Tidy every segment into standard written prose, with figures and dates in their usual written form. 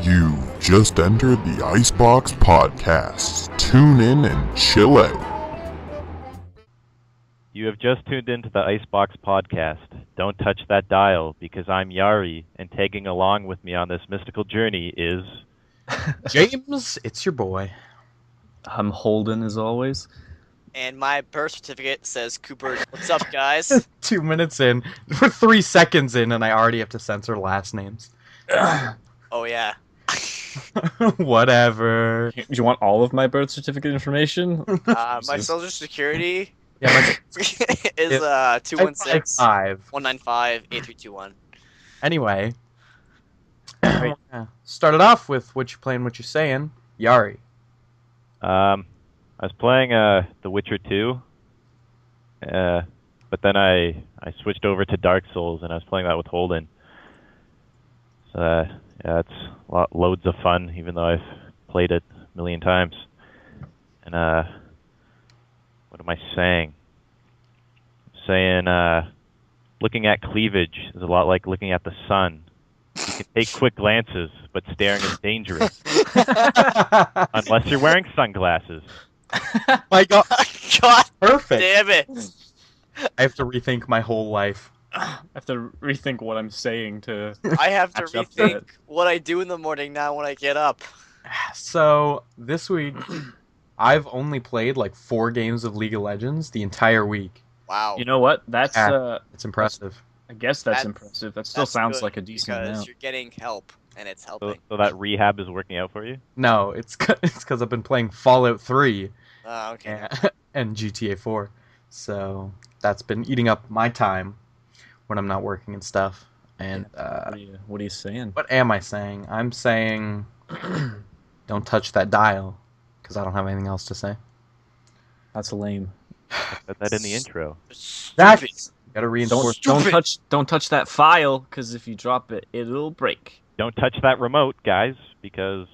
You just entered the IceBox podcast. Tune in and chill out. You have just tuned into the IceBox podcast. Don't touch that dial, because I'm Yari, and tagging along with me on this mystical journey is... James, it's your boy. I'm Holden, as always. And my birth certificate says Cooper. What's up, guys? 2 minutes in. We're 3 seconds in, and I already have to censor last names. Oh, yeah. Whatever. Do you want all of my birth certificate information? My social security Yeah, is 216 5. 195 8321. Anyway. Started off with what you playing, what you saying. Yari. I was playing The Witcher 2, but then I switched over to Dark Souls, and I was playing that with Holden. So, yeah, it's loads of fun, even though I've played it a million times. And, what am I saying? I'm saying, looking at cleavage is a lot like looking at the sun. You can take quick glances, but staring is dangerous. Unless you're wearing sunglasses. My God. God Perfect. damn it. I have to rethink my whole life. I have to rethink what I'm saying to... I have to Catch up to rethink it. what I do in the morning now when I get up. So, this week, I've only played like 4 games of League of Legends the entire week. Wow. You know what? That's, It's impressive. I guess that's That's- impressive. That still That's sounds good, like a decent because amount. you're getting help, and it's So, helping. so that rehab is working out for you? No, it's because I've been playing Fallout 3 Oh, okay. and GTA 4. So, that's been eating up my time when I'm not working and stuff. And, What are you saying? what am I saying? I'm saying don't touch that dial, because I don't have anything else to say. That's lame. Put that in the intro. Stupid. Gotta reinforce. Don't touch that file, because if you drop it, it'll break. Don't touch that remote, guys, because...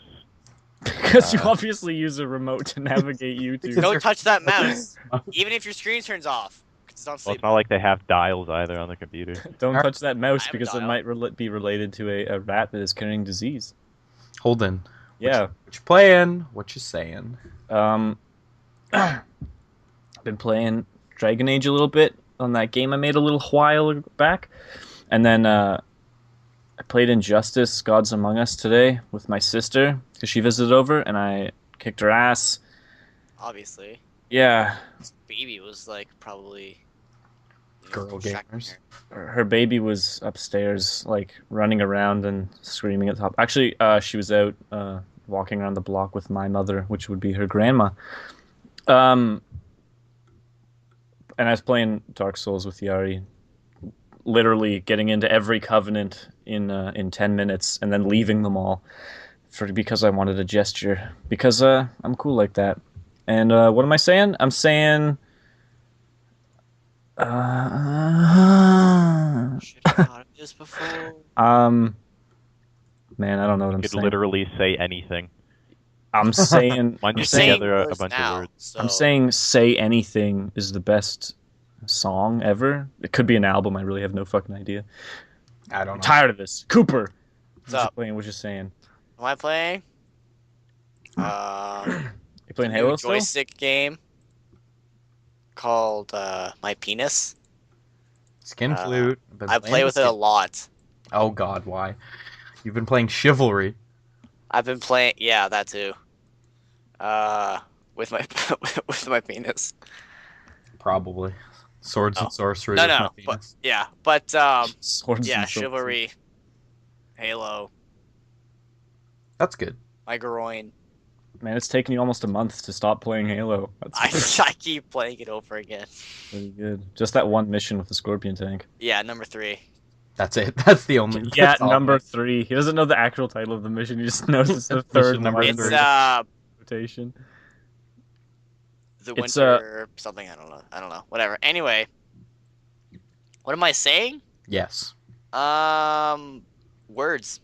Because you obviously use a remote to navigate YouTube. Don't touch that mouse, even if your screen turns off. 'Cause it's on Well, sleep. it's not like they have dials either on the computer. Don't touch that mouse, I have a because it dial. might be related to a rat that is carrying disease. Holden. Yeah. What you playing? What you saying? I've been playing Dragon Age a little bit on that game I made a little while back, and then I played Injustice: Gods Among Us today with my sister because she visited over, and I kicked her ass. Obviously. Yeah, This baby was like probably Girl distracting gamers. her. her baby was upstairs, like running around and screaming at the top. Actually, she was out walking around the block with my mother, which would be her grandma. And I was playing Dark Souls with Yari, literally getting into every covenant in 10 minutes and then leaving them all because I wanted a gesture, because I'm cool like that. And what am I saying? I'm saying Should have thought of this before. man, I don't know what I'm You could saying. literally say anything. I'm saying Bunch You're of saying together a words bunch now, of words. So I'm saying "Say Anything" is the best song ever. It could be an album. I really have no fucking idea. I don't I'm know. tired of this. Cooper, What's what you up? playing? What you saying? Am I playing? You playing New Halo still? joystick game called My Penis. Skin flute. Been I playing play with it a skin- lot. Oh God, why? You've been playing Chivalry. I've been playing, yeah, that too. With my with my penis. Probably. Swords Oh. and sorcery. No, with no, my but penis. yeah, but Swords yeah, and swords. chivalry, Halo, That's good. my groin. Man, it's taken you almost a month to stop playing Halo. That's I keep playing it over again. pretty good. Just that one mission with the Scorpion tank. Yeah, number 3. That's it. That's the only. Yeah, that's all. number 3. He doesn't know the actual title of the mission. He just knows it's the Mission third number one. It's three. Rotation. the It's, winter something. I don't know. Whatever. Anyway, what am I saying? Yes. Words.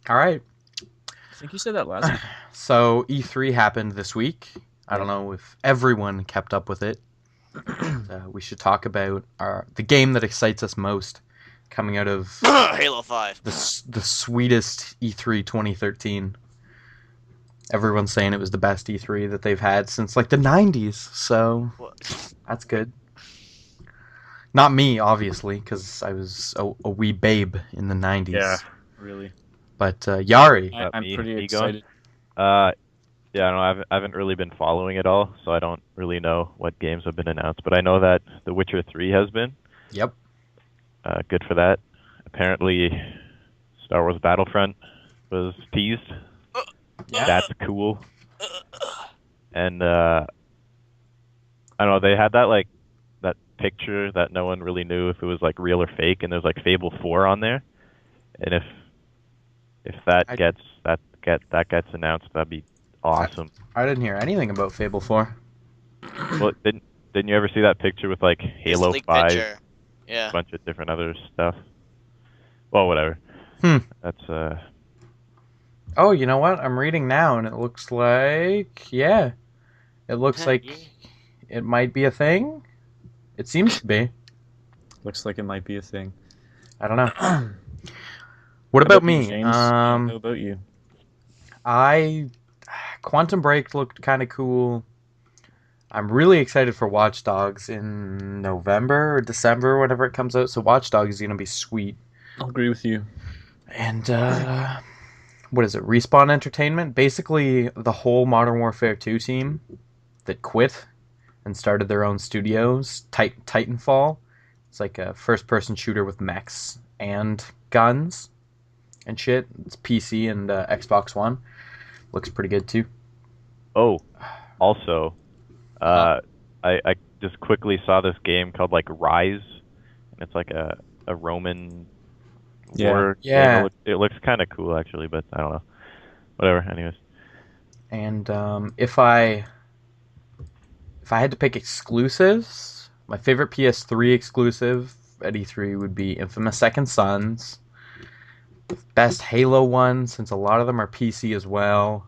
All right. I think you said that last week. So E3 happened this week. I don't know if everyone kept up with it. We should talk about the game that excites us most. coming out of Halo 5. the sweetest E3 2013. Everyone's saying it was the best E3 that they've had since like the 90s, so What? that's good. Not me, obviously, because I was a wee babe in the 90s. Yeah, really. But Yari, I'm pretty me going? excited. Yeah, I don't know. I haven't really been following it all, so I don't really know what games have been announced. But I know that The Witcher 3 has been. yep. Good for that. Apparently, Star Wars Battlefront was teased. Yeah. That's cool. And I don't know. They had that picture that no one really knew if it was like real or fake, and there's like Fable 4 on there. And if that gets announced, that'd be awesome. I didn't hear anything about Fable 4. Well, didn't you ever see that picture with like Here's the Halo leaked 5, picture. Yeah. a bunch of different other stuff? Well, whatever. That's Oh, you know what? I'm reading now, and it looks like it looks like it might be a thing. It seems to be. Looks like it might be a thing. I don't know. What about me? You, James? How about you? Quantum Break looked kind of cool. I'm really excited for Watch Dogs in November or December, whenever it comes out. So Watch Dogs is gonna be sweet. I'll agree with you. And what is it? Respawn Entertainment, basically the whole Modern Warfare 2 team that quit and started their own studios. Titanfall. It's like a first-person shooter with mechs and guns and shit. It's PC and Xbox One. Looks pretty good too. Oh, also, I just quickly saw this game called like Rise, and it's like a Roman war Yeah. game. It looks kind of cool actually, but I don't know. Whatever. Anyways. And if I had to pick exclusives, my favorite PS3 exclusive at E3 would be Infamous Second Sons. Best Halo one, since a lot of them are PC as well.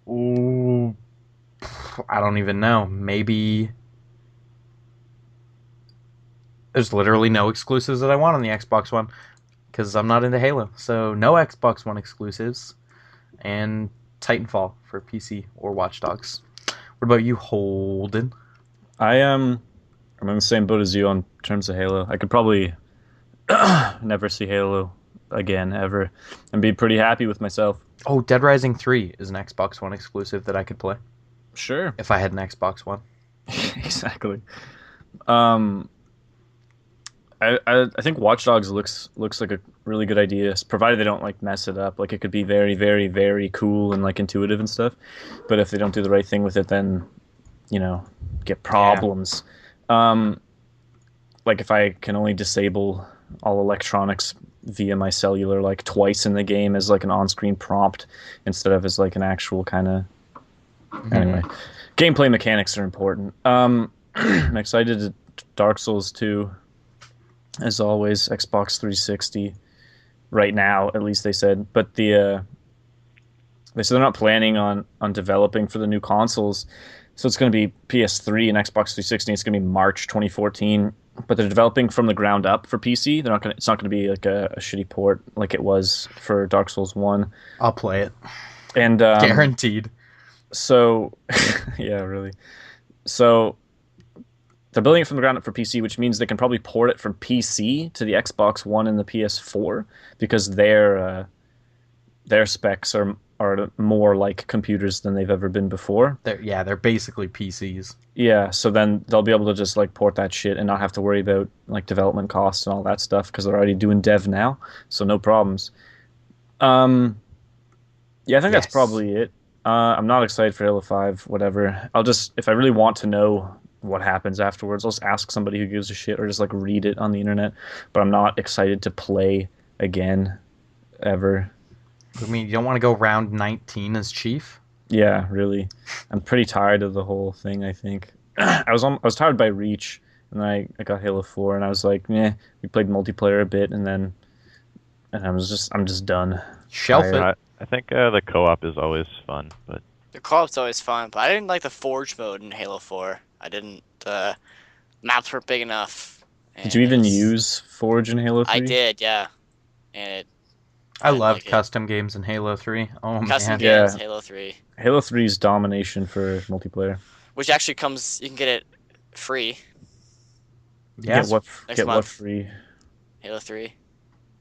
Ooh, I don't even know. Maybe there's literally no exclusives that I want on the Xbox One because I'm not into Halo. So no Xbox One exclusives, and Titanfall for PC or Watch Dogs. What about you, Holden? I'm in the same boat as you on terms of Halo. I could probably never see Halo again ever, and be pretty happy with myself. Oh, Dead Rising 3 is an Xbox One exclusive that I could play Sure. if I had an Xbox One. Exactly. I think Watch Dogs looks like a really good idea, provided they don't like mess it up. Like it could be very, very, very cool and like intuitive and stuff. But if they don't do the right thing with it, then get problems. Like if I can only disable all electronics via my cellular like twice in the game as like an on-screen prompt instead of as like an actual kind of anyway. Gameplay mechanics are important. I'm excited to Dark Souls 2. As always, Xbox 360 right now, at least they said. But they said they're not planning on developing for the new consoles. So it's going to be PS3 and Xbox 360. It's going to be March 2014. But they're developing from the ground up for PC. It's not going to be like a shitty port like it was for Dark Souls 1. I'll play it. And Guaranteed. So, yeah, really. So they're building it from the ground up for PC, which means they can probably port it from PC to the Xbox One and the PS4 because their specs are more like computers than they've ever been before. They're basically PCs. Yeah, so then they'll be able to just like port that shit and not have to worry about like development costs and all that stuff because they're already doing dev now, so no problems. Yeah, I think that's probably it. I'm not excited for Halo 5, whatever. If I really want to know what happens afterwards, I'll just ask somebody who gives a shit or just like read it on the internet. But I'm not excited to play again, ever. I mean, you don't want to go round 19 as Chief? Yeah, really. I'm pretty tired of the whole thing, I think. I was tired by Reach, and then I got Halo 4, and I was like, meh, we played multiplayer a bit, and I'm just done. Shelf it. I think the co-op is always fun, but The co-op's always fun, but I didn't like the Forge mode in Halo 4. I didn't. Maps weren't big enough, Did you And even it's- use Forge in Halo 3? I did, yeah. And I didn't love like it. custom games in Halo 3. Oh Custom man. games, Yeah. Halo 3, Halo 3's domination for multiplayer. which actually comes. You can get it free Yeah. next Get what month. free? Halo 3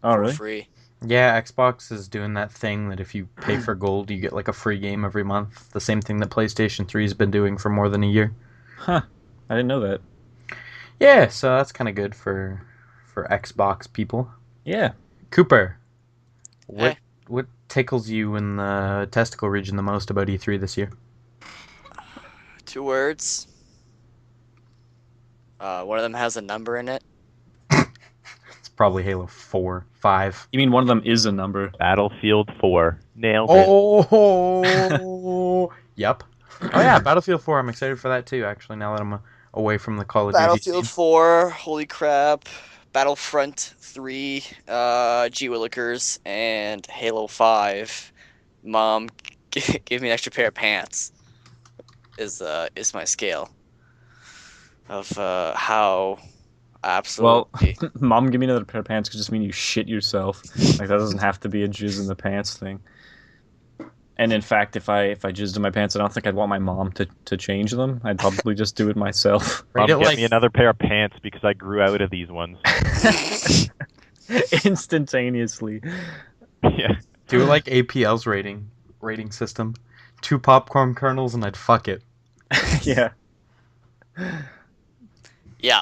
Oh, for really? free. Yeah, Xbox is doing that thing that if you pay for gold, you get like a free game every month. The same thing that PlayStation 3's been doing for more than a year. Huh. I didn't know that. Yeah, so that's kind of good for Xbox people. Yeah. Cooper, what Hey. what tickles you in the testicle region the most about E3 this year? 2 words. One of them has a number in it. It's probably Halo 4, 5. You mean one of them is a number? Battlefield 4. Nailed it. Oh, yep. Oh yeah, Battlefield 4. I'm excited for that too. Actually, now that I'm away from the Call of Duty Battlefield scene. 4, holy crap. Battlefront 3, G Willikers, and Halo 5. Mom, give me an extra pair of pants. Is my scale of how Well, absolutely. Mom, give me another pair of pants could just mean you shit yourself. Like that doesn't have to be a jizz in the pants thing. And in fact, if I jizzed in my pants, I don't think I'd want my mom to change them. I'd probably just do it myself. Rate Mom, it get like me another pair of pants because I grew out of these ones. Instantaneously. Yeah. do like APL's rating system. 2 popcorn kernels and I'd fuck it. Yeah. Yeah,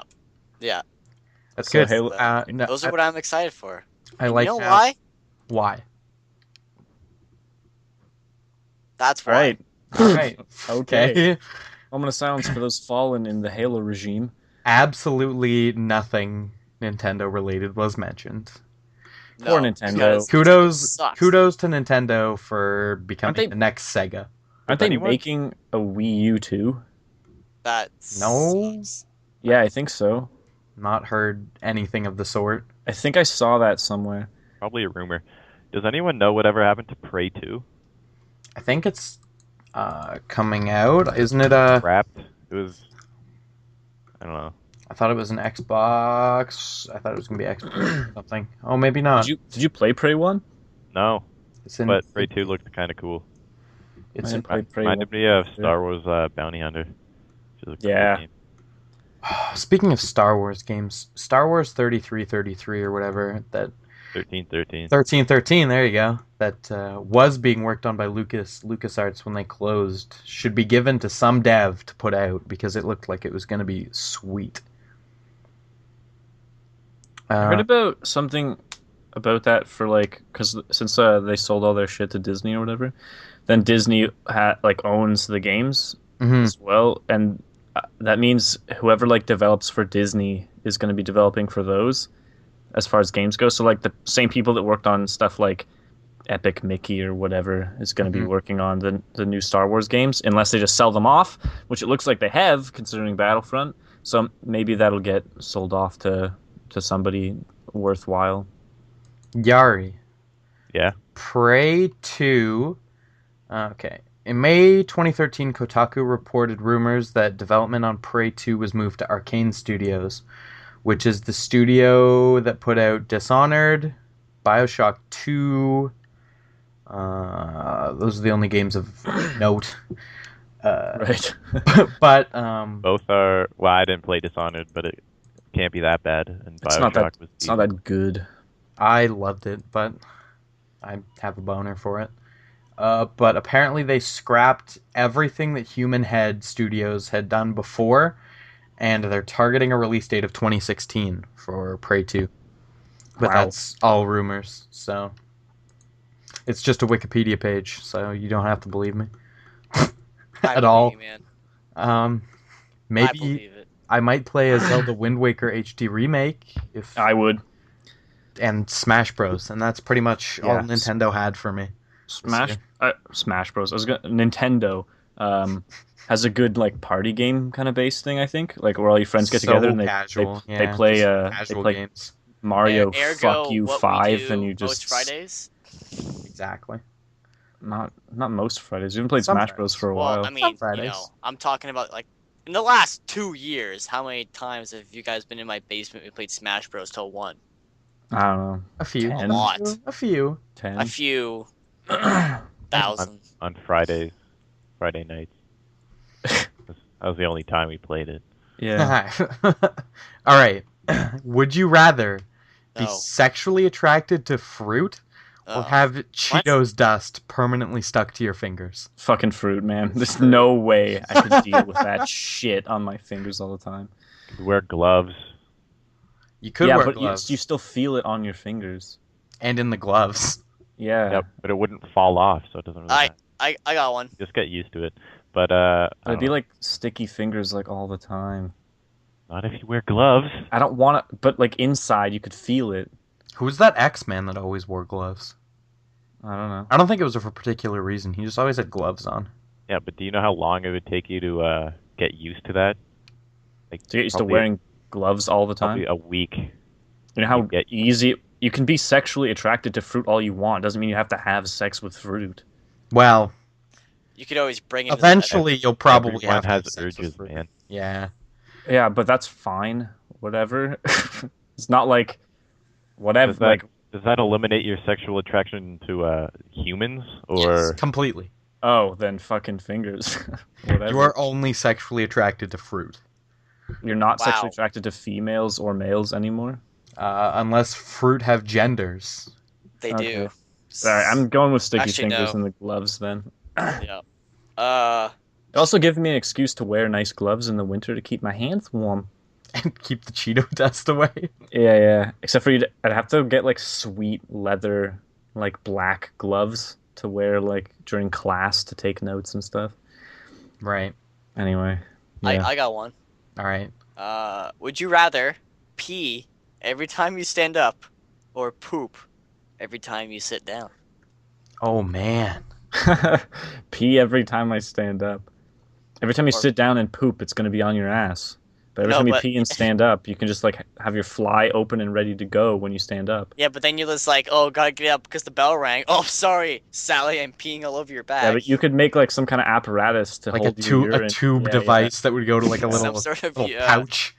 yeah. That's So good. Halo- No, Those are what I'm excited for. I And like you know how- why? Why? That's All why. right. All right. Okay. Moment of silence for those fallen in the Halo regime. Absolutely nothing Nintendo related was mentioned. No, Poor Nintendo. because Kudos sucks. to Nintendo for becoming they- the next Sega. Aren't they anyone- making a Wii U too? That No. sucks. Yeah, I think so. Not heard anything of the sort. I think I saw that somewhere. Probably a rumor. Does anyone know whatever happened to Prey 2? I think it's coming out, isn't it? I Wrapped? It was... I don't know. thought it was an Xbox. I thought it was gonna be Xbox or something. Oh, maybe not. Did you play Prey 1? No, It's in. but Prey 2 looked kind of cool. It's I in. didn't play Prey Reminded 1. me of Star Wars Bounty Hunter. Which is a cool Yeah. game. Speaking of Star Wars games, Star Wars 3333 or whatever, that 1313. 1313, there you go, that was being worked on by LucasArts when they closed, should be given to some dev to put out because it looked like it was going to be sweet. I heard about something about that for like because since they sold all their shit to Disney or whatever, then Disney owns the games Mhm. as well, and that means whoever like develops for Disney is going to be developing for those as far as games go. So like the same people that worked on stuff like Epic Mickey or whatever is going to be Mhm. working on the new Star Wars games, unless they just sell them off, which it looks like they have considering Battlefront. So maybe that'll get sold off to somebody worthwhile. Yari. Yeah. Prey 2. Okay. In May 2013, Kotaku reported rumors that development on Prey 2 was moved to Arcane Studios, which is the studio that put out Dishonored, BioShock 2. Those are the only games of note. Right. But Both are... Well, I didn't play Dishonored, but it can't be that bad. And It's not Bioshock was It's not that good. I loved it, but I have a boner for it. But apparently they scrapped everything that Human Head Studios had done before, and they're targeting a release date of 2016 for Prey 2. But Wow. that's all rumors, so it's just a Wikipedia page, so you don't have to believe me at all. Believe you, man. I Maybe believe it. I might play a Zelda Wind Waker HD remake if I would. and Smash Bros, and that's pretty much all Yes. Nintendo had for me. Smash Bros. Nintendo has a good like party game kind of base thing. I think like where all your friends get So together and casual, they play just casual they play games. Mario Ergo, Fuck You what we 5 do and you most just Fridays. Exactly. not most Fridays. You haven't played Some Smash Bros Fridays. for a Well, while. I mean, Fridays. I'm talking about like In the last 2 years, how many times have you guys been in my basement? We played Smash Bros. Till 1. I don't know. A few. 10? A lot. A few. A 10. few on, thousand. on Friday nights. That was the only time we played it. Yeah. All right. Would you rather be No. sexually attracted to fruit or have Cheetos dust permanently stuck to your fingers? Fucking fruit, man. There's no way I could deal with that shit on my fingers all the time. Could wear gloves. You could yeah, wear but gloves you still feel it on your fingers. and in the gloves. Yeah. Yep, but it wouldn't fall off, so it doesn't really matter. I got one. Just get used to it. But But I it'd be don't know. like sticky fingers like all the time. Not if you wear gloves. I don't want to, but like inside you could feel it. Who's that X-Man that always wore gloves? I don't know. I don't think it was for a particular reason. He just always had gloves on. Yeah, but do you know how long it would take you to get used to that? Like To get used to probably- wearing gloves all the time. Probably a week. You know how you get- easy you can be sexually attracted to fruit all you want. Doesn't mean you have to have sex with fruit. Well, You could always bring it. eventually you'll probably Everyone have to has have sex with urges, fruit. man. Yeah. Yeah, but that's fine. Whatever. It's not like whatever. Does that, Like, does that eliminate your sexual attraction to humans, or Yes, completely. oh, then fucking fingers. Whatever. You are only sexually attracted to fruit. You're not Wow. sexually attracted to females or males anymore. Unless fruit have genders. They Okay. do. Sorry, I'm going with sticky Actually, fingers no. and the gloves then. Yeah. It also gives me an excuse to wear nice gloves in the winter to keep my hands warm. And keep the Cheeto dust away. Yeah. Except for I'd have to get like sweet leather, like black gloves to wear like during class to take notes and stuff. Right. Anyway, yeah. I got one. All right. Would you rather pee every time you stand up, or poop every time you sit down? Oh man. Pee every time I stand up. Every time you Or- sit down and poop, it's going to be on your ass. But every No, time you but- pee and stand up, you can just like have your fly open and ready to go when you stand up. Yeah, but then you're just like, oh, gotta get up because the bell rang. Oh, sorry, Sally, I'm peeing all over your back. Yeah, but you could make like some kind of apparatus to Like hold a your urine. tube Yeah. device that would go to like a Some little, sort of little pouch.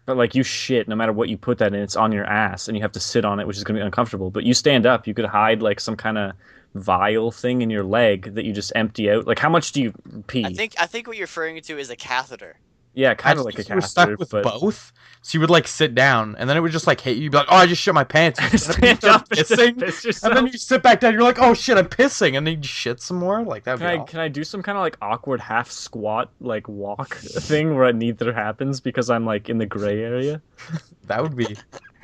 But like you shit, no matter what you put that in, it's on your ass, and you have to sit on it, which is going to be uncomfortable. But you stand up, you could hide like some kind of vial thing in your leg that you just empty out. Like how much do you pee? I think what you're referring to is a catheter. Yeah, kind I of like a think you were catheter, stuck with but both. So you would like sit down, and then it would just like hit you. You'd be like, "Oh, I just shit my pants." You stand start up and pissing, piss and then yourself. you sit back down. You're like, "Oh shit, I'm pissing," and then you shit some more. Like that would Can be I awful. can I do some kind of like awkward half squat like walk thing where neither happens because I'm like in the gray area? That would be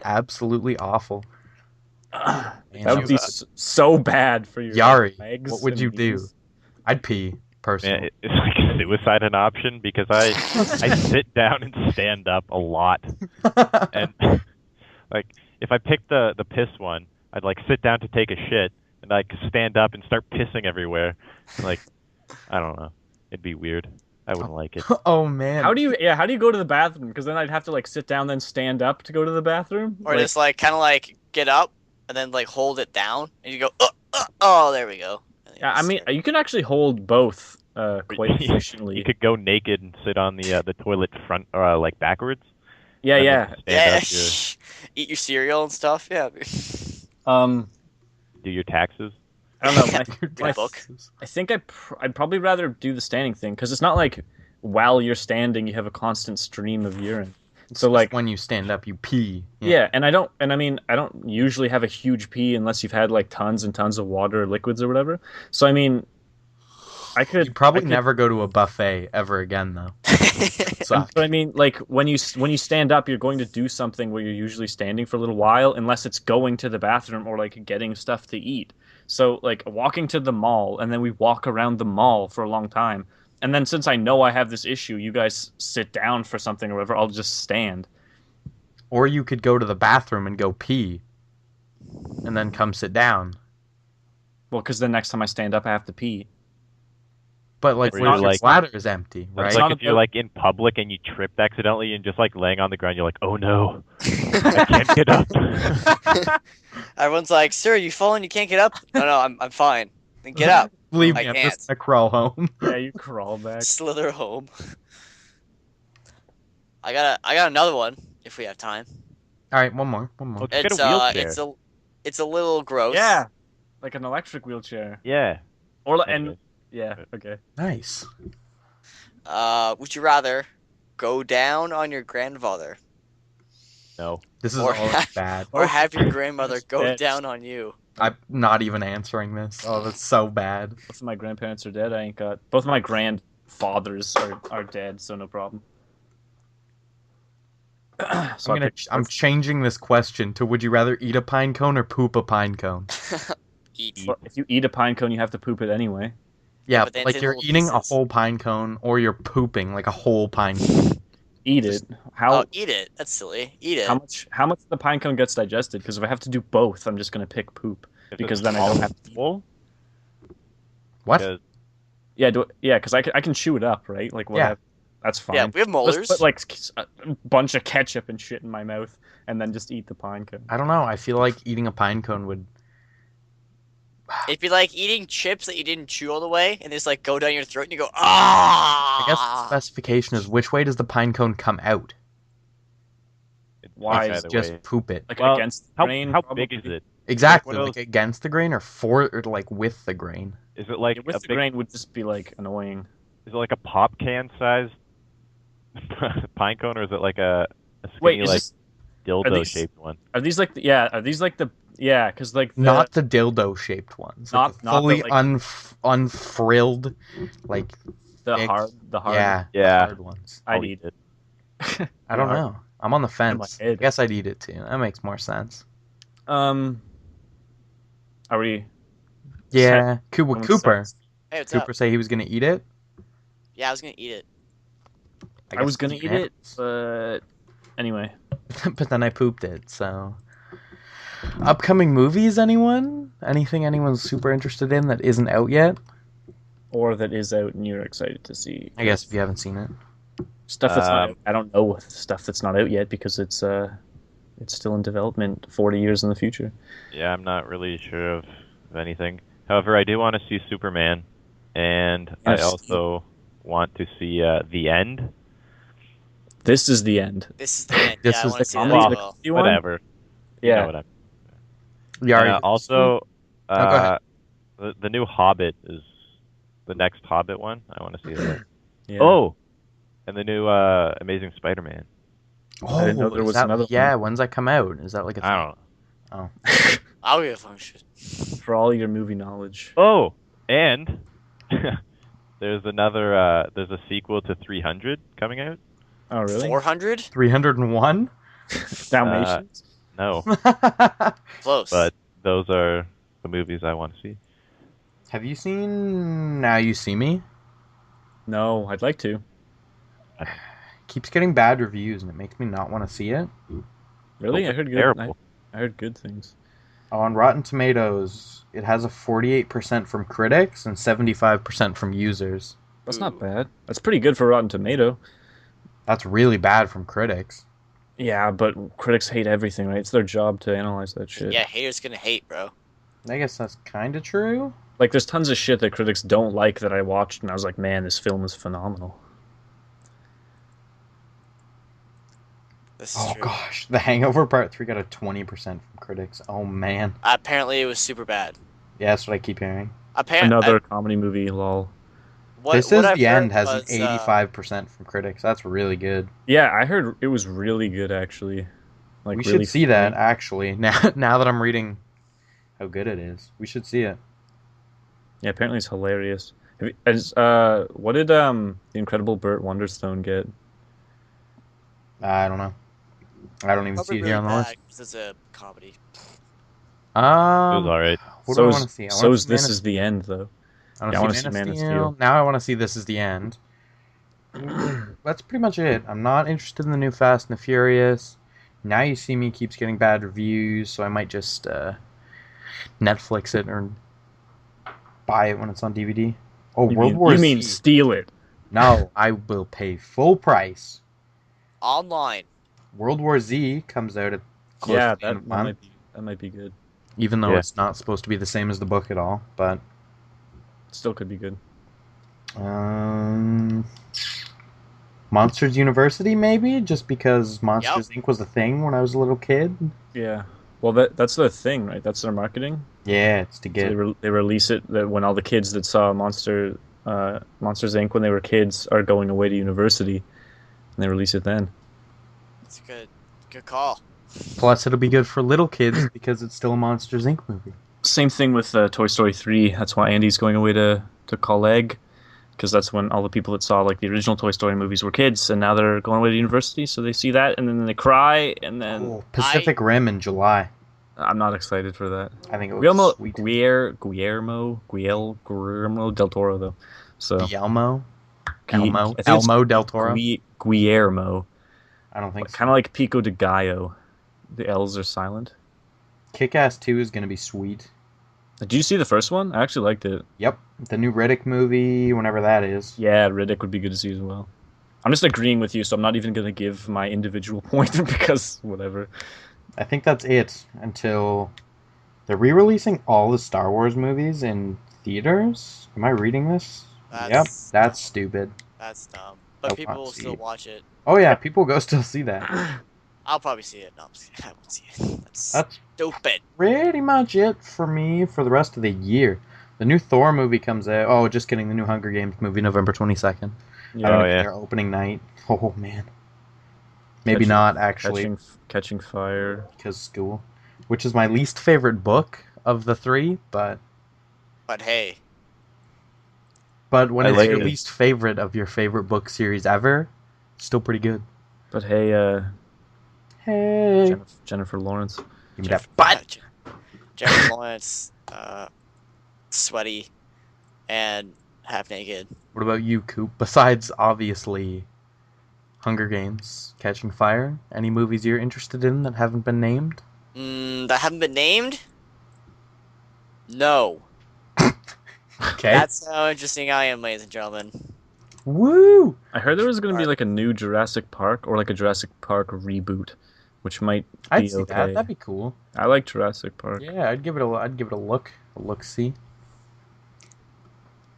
absolutely awful. That Man, would be so bad for your Yari, legs. what would and you do? knees. I'd pee personally. Man, is like suicide an option? Because I sit down and stand up a lot, and like if I picked the piss one, I'd like sit down to take a shit, and like stand up and start pissing everywhere. Like I don't know, it'd be weird. I wouldn't like it. Oh man. How do you go to the bathroom? Because then I'd have to like sit down then stand up to go to the bathroom. Or Like, just like kind of like get up and then like hold it down and you go, oh, there we go. And then yeah, I you mean start- you can actually hold both quite You efficiently. could go naked and sit on the toilet front or like backwards. Yeah, and then yeah. stand yeah, up, eat your cereal and stuff. Yeah. do your taxes. I don't know. Read a book. I think I'd probably rather do the standing thing because it's not like while you're standing you have a constant stream of urine. So like when you stand up, you pee. yeah, and I don't usually have a huge pee unless you've had like tons and tons of water or liquids or whatever. So I mean, I could You probably I could- never go to a buffet ever again, though. Suck. But I mean, like when you stand up, you're going to do something where you're usually standing for a little while, unless it's going to the bathroom or like getting stuff to eat. So like walking to the mall, and then we walk around the mall for a long time. And then since I know I have this issue, you guys sit down for something or whatever, I'll just stand. Or you could go to the bathroom and go pee, and then come sit down. Well, because the next time I stand up, I have to pee. But like, Or when you're your like- bladder is empty, It's right? not like if you're about- like in public and you tripped accidentally and just like laying on the ground, you're like, oh no, I can't get up. Everyone's like, sir, you fallen? You can't get up? No, I'm fine. Then get up. Believe I me, I'm can't. just gonna crawl home. Yeah, you crawl back. Slither home. I got another one if we have time. All right, one more. Oh, just get It's a wheelchair. it's a little gross. Yeah, like an electric wheelchair. Yeah. Or Anyways. yeah, okay. Nice. Would you rather go down on your grandfather No. This is or already have, bad. or have your grandmother That's go dead. down on you? I'm not even answering this. Oh, that's so bad. Both of my grandparents are dead. I ain't got. Both of my grandfathers are dead, so no problem. So I'm changing this question to: would you rather eat a pine cone or poop a pine cone? Eat. Well, if you eat a pine cone, you have to poop it anyway. Yeah, but then like it's in you're little eating a pieces. whole pine cone or you're pooping like a whole pine cone. Eat Just- it. How Oh, eat it. That's silly. Eat it. how much of the pine cone gets digested? Because if I have to do both, I'm just gonna pick poop If because it's then I don't have to. full, What? because Yeah, because I can chew it up, right? Like whatever. That's fine. Yeah, we have molars. Let's put like a bunch of ketchup and shit in my mouth, and then just eat the pine cone. I don't know. I feel like eating a pine cone would. It'd be like eating chips that you didn't chew all the way, and just like go down your throat, and you go I guess the ah. specification is which way does the pine cone come out? Why? either Just way. poop it. Like Well, against the How grain. how probably. big is it? Exactly, one of like against the grain or like with the grain. Is it like Yeah, with a the big? grain would just be like annoying. Is it like a pop can sized pine cone, or is it like a skinny Wait, is like this, dildo shaped one? are these like the, yeah? Are these like the yeah? Because like the, Not the dildo shaped ones. Like the Not the, fully like- unfrilled, like the thick- hard yeah, the Yeah. hard ones. I'd I'll eat. it. I don't hard. know. I'm on the fence. I head. guess I'd eat it too. That makes more sense. Are we? Yeah, Cooper. Common Cooper. sense? Hey, what's Cooper up? say he was gonna eat it. Yeah, I was gonna eat it. I was gonna guess eat it, but anyway. but then I pooped it. So, upcoming movies? Anyone? Anything anyone's super interested in that isn't out yet? Or that is out and you're excited to see. I guess if you haven't seen it. Stuff that's not out. I don't know stuff that's not out yet because it's still in development 40 years in the future. Yeah, I'm not really sure of anything. However, I do want to see Superman, and I Yes. also want to see The End. This is the end. This is the end. This Yeah, I is want the to see that comedy- as well. You want? Whatever. You Yeah. know what I'm. Yeah. Also, go ahead. the new Hobbit is the next Hobbit one. I want to see that. Yeah. Oh, and the new Amazing Spider-Man. Oh, I didn't know there is was that, another yeah. When's that come out? Is that like a? I don't know. I'll give a fucking shit. For all your movie knowledge. Oh, and there's another. There's a sequel to 300 coming out. Oh, really? 400? 301. Dalmatians? No, Close. but those are the movies I want to see. Have you seen Now You See Me? No, I'd like to. Keeps getting bad reviews, and it makes me not want to see it. Really? Those I are heard good. terrible. I heard good things. On Rotten Tomatoes, it has a 48% from critics and 75% from users. That's Ooh. not bad. That's pretty good for Rotten Tomato. That's really bad from critics. Yeah, but critics hate everything, right? It's their job to analyze that shit. Yeah, haters gonna hate, bro. I guess that's kind of true. Like, there's tons of shit that critics don't like that I watched, and I was like, man, this film is phenomenal. This is Oh true. gosh, The Hangover Part 3 got a 20% from critics. Oh man. Apparently, it was super bad. Yeah, that's what I keep hearing. Another comedy movie, lol. This what Is I've the End heard has an was, 85% from critics. That's really good. Yeah, I heard it was really good, actually. Like, We really should see that, funny. actually. Now that I'm reading how good it is. We should see it. Yeah, apparently it's hilarious. What did The Incredible Burt Wonderstone get? I don't know. I don't even probably see it really here on the bad list. 'cause it's a comedy. It was Um, alright. what do I want to see? I wanna So's see Man This of Is the End, though. I Yeah, I want wanna to see see Man Man of of Steel. Steel. Now I want to see This Is the End. That's pretty much it. I'm not interested in the new Fast and the Furious. Now You See Me keeps getting bad reviews, so I might just Netflix it or buy it when it's on DVD. Oh, World War You Z. mean steal it? No, I will pay full price. Online. World War Z comes out at close Yeah, to the end of that the month, might be good. even though Yeah. it's not supposed to be the same as the book at all. But Still could be good. um, Monsters University, maybe, just because Monsters Inc. was a thing when I was a little kid. Yeah. Well, that's the thing, right? That's their marketing. Yeah, it's to So get. they release it that when all the kids that saw Monsters Inc. when they were kids are going away to university, and they release it then. It's a good call. Plus, it'll be good for little kids because it's still a Monsters Inc. movie. Same thing with Toy Story 3. That's why Andy's going away to Colleg, because that's when all the people that saw like the original Toy Story movies were kids, and now they're going away to university, so they see that and then they cry, and then Pacific Rim in July. I'm not excited for that. I think it looks sweet. Guillermo del Toro though. So Elmo I think Elmo del Toro. Guillermo. I don't think so. Kind of like Pico de Gallo. The L's are silent. Kick-Ass 2 is going to be sweet. Did you see the first one? I actually liked it. Yep. The new Riddick movie, whenever that is. Yeah, Riddick would be good to see as well. I'm just agreeing with you, so I'm not even going to give my individual point because whatever. I think that's it until they're re-releasing all the Star Wars movies in theaters. Am I reading this? Yep. That's stupid. That's dumb. But people will still watch it. Oh yeah, people go still see that. I'll probably see it. No, I won't see it. That's stupid. Pretty much it for me for the rest of the year. The new Thor movie comes out. Oh, just kidding. The new Hunger Games movie, November 22nd. Yeah. Their opening night. Oh man. Maybe not actually. Catching Fire. Because school, which is my least favorite book of the three, but hey. But when it's your least favorite of your favorite book series ever, it's still pretty good. But hey, hey, Jennifer Lawrence. Give me that butt. Jennifer Lawrence, sweaty, and half naked. What about you, Coop? Besides, obviously, Hunger Games, Catching Fire, any movies you're interested in that haven't been named? That haven't been named? No. Okay. That's how interesting I am, ladies and gentlemen. Woo! I heard there was going to be like a new Jurassic Park or like a Jurassic Park reboot, which might be I'd see okay. that. That'd be cool. I like Jurassic Park. Yeah, I'd give it a look. A look-see.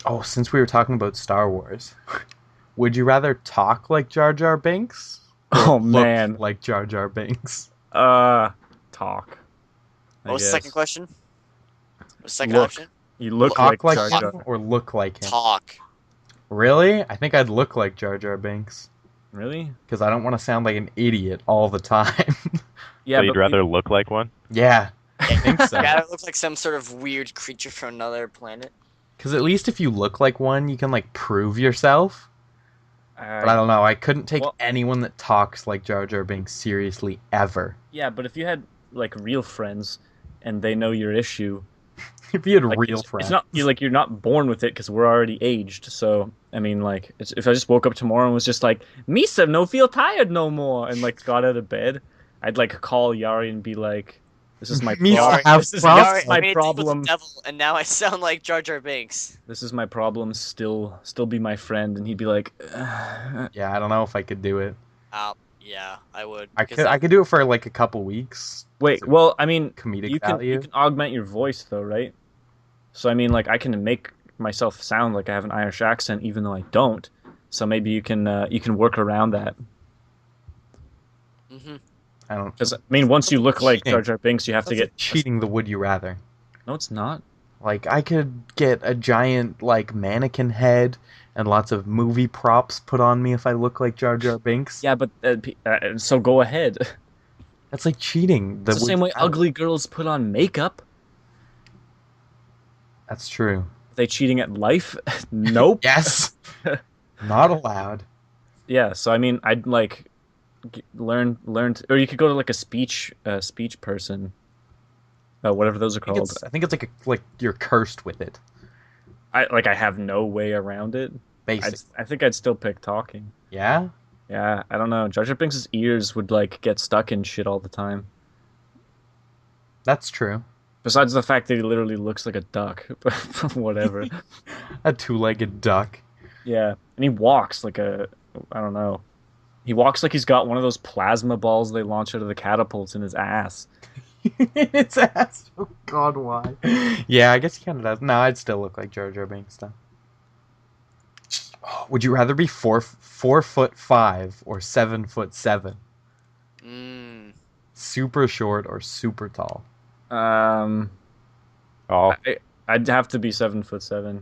Oh, since we were talking about Star Wars, would you rather talk like Jar Jar Binks? Oh man, like Jar Jar Binks. Talk. What was the second question? What was the second look. option? You look talk like Jar Jar. him or look like him? Talk. Really? I think I'd look like Jar Jar Binks. Really? Because I don't want to sound like an idiot all the time. Yeah, so you'd rather look like one? Yeah, I think so. You gotta look like some sort of weird creature from another planet. Because at least if you look like one, you can like prove yourself. But I don't know. I couldn't take anyone that talks like Jar Jar Binks seriously ever. Yeah, but if you had like real friends and they know your issue. If you had like, real friends, it's not you're not born with it because we're already aged. So I mean, like, if I just woke up tomorrow and was just like, "Misa, no feel tired no more," and like got out of bed, I'd like call Yari and be like, "This is my problem. This is my problem." Devil, and now I sound like Jar Jar Binks. This is my problem. Still be my friend, and he'd be like, "Yeah, I don't know if I could do it." Yeah, I would. I could do it for like a couple weeks. Wait, well, I mean, comedic value. You can augment your voice though, right? So I mean, like, I can make myself sound like I have an Irish accent, even though I don't. So maybe you can work around that. Mm-hmm. I don't. Because I mean, once you look like Jar Jar Binks, you have to get cheating. The would you rather? No, it's not. Like, I could get a giant like mannequin head and lots of movie props put on me if I look like Jar Jar Binks. Yeah, but so go ahead. That's like cheating. It's the same way ugly girls put on makeup. That's true. Are they cheating at life? Nope. Yes. Not allowed. Yeah, so I mean, I'd like learn or you could go to like a speech person. Whatever those are called. I think it's like you're cursed with it. I have no way around it. Basically. I think I'd still pick talking. Yeah? Yeah, I don't know. Jar Jar Binks' ears would like get stuck in shit all the time. That's true. Besides the fact that he literally looks like a duck. Whatever. A two-legged duck. Yeah. And he walks like I don't know. He walks like he's got one of those plasma balls they launch out of the catapults in his ass. His ass? Oh god, why? Yeah, I guess he kind of does. No, I'd still look like Jar Jar Binks, though. Would you rather be 4'5" or 7'7"? Mm. Super short or super tall? Um, Oh, I'd have to be 7'7".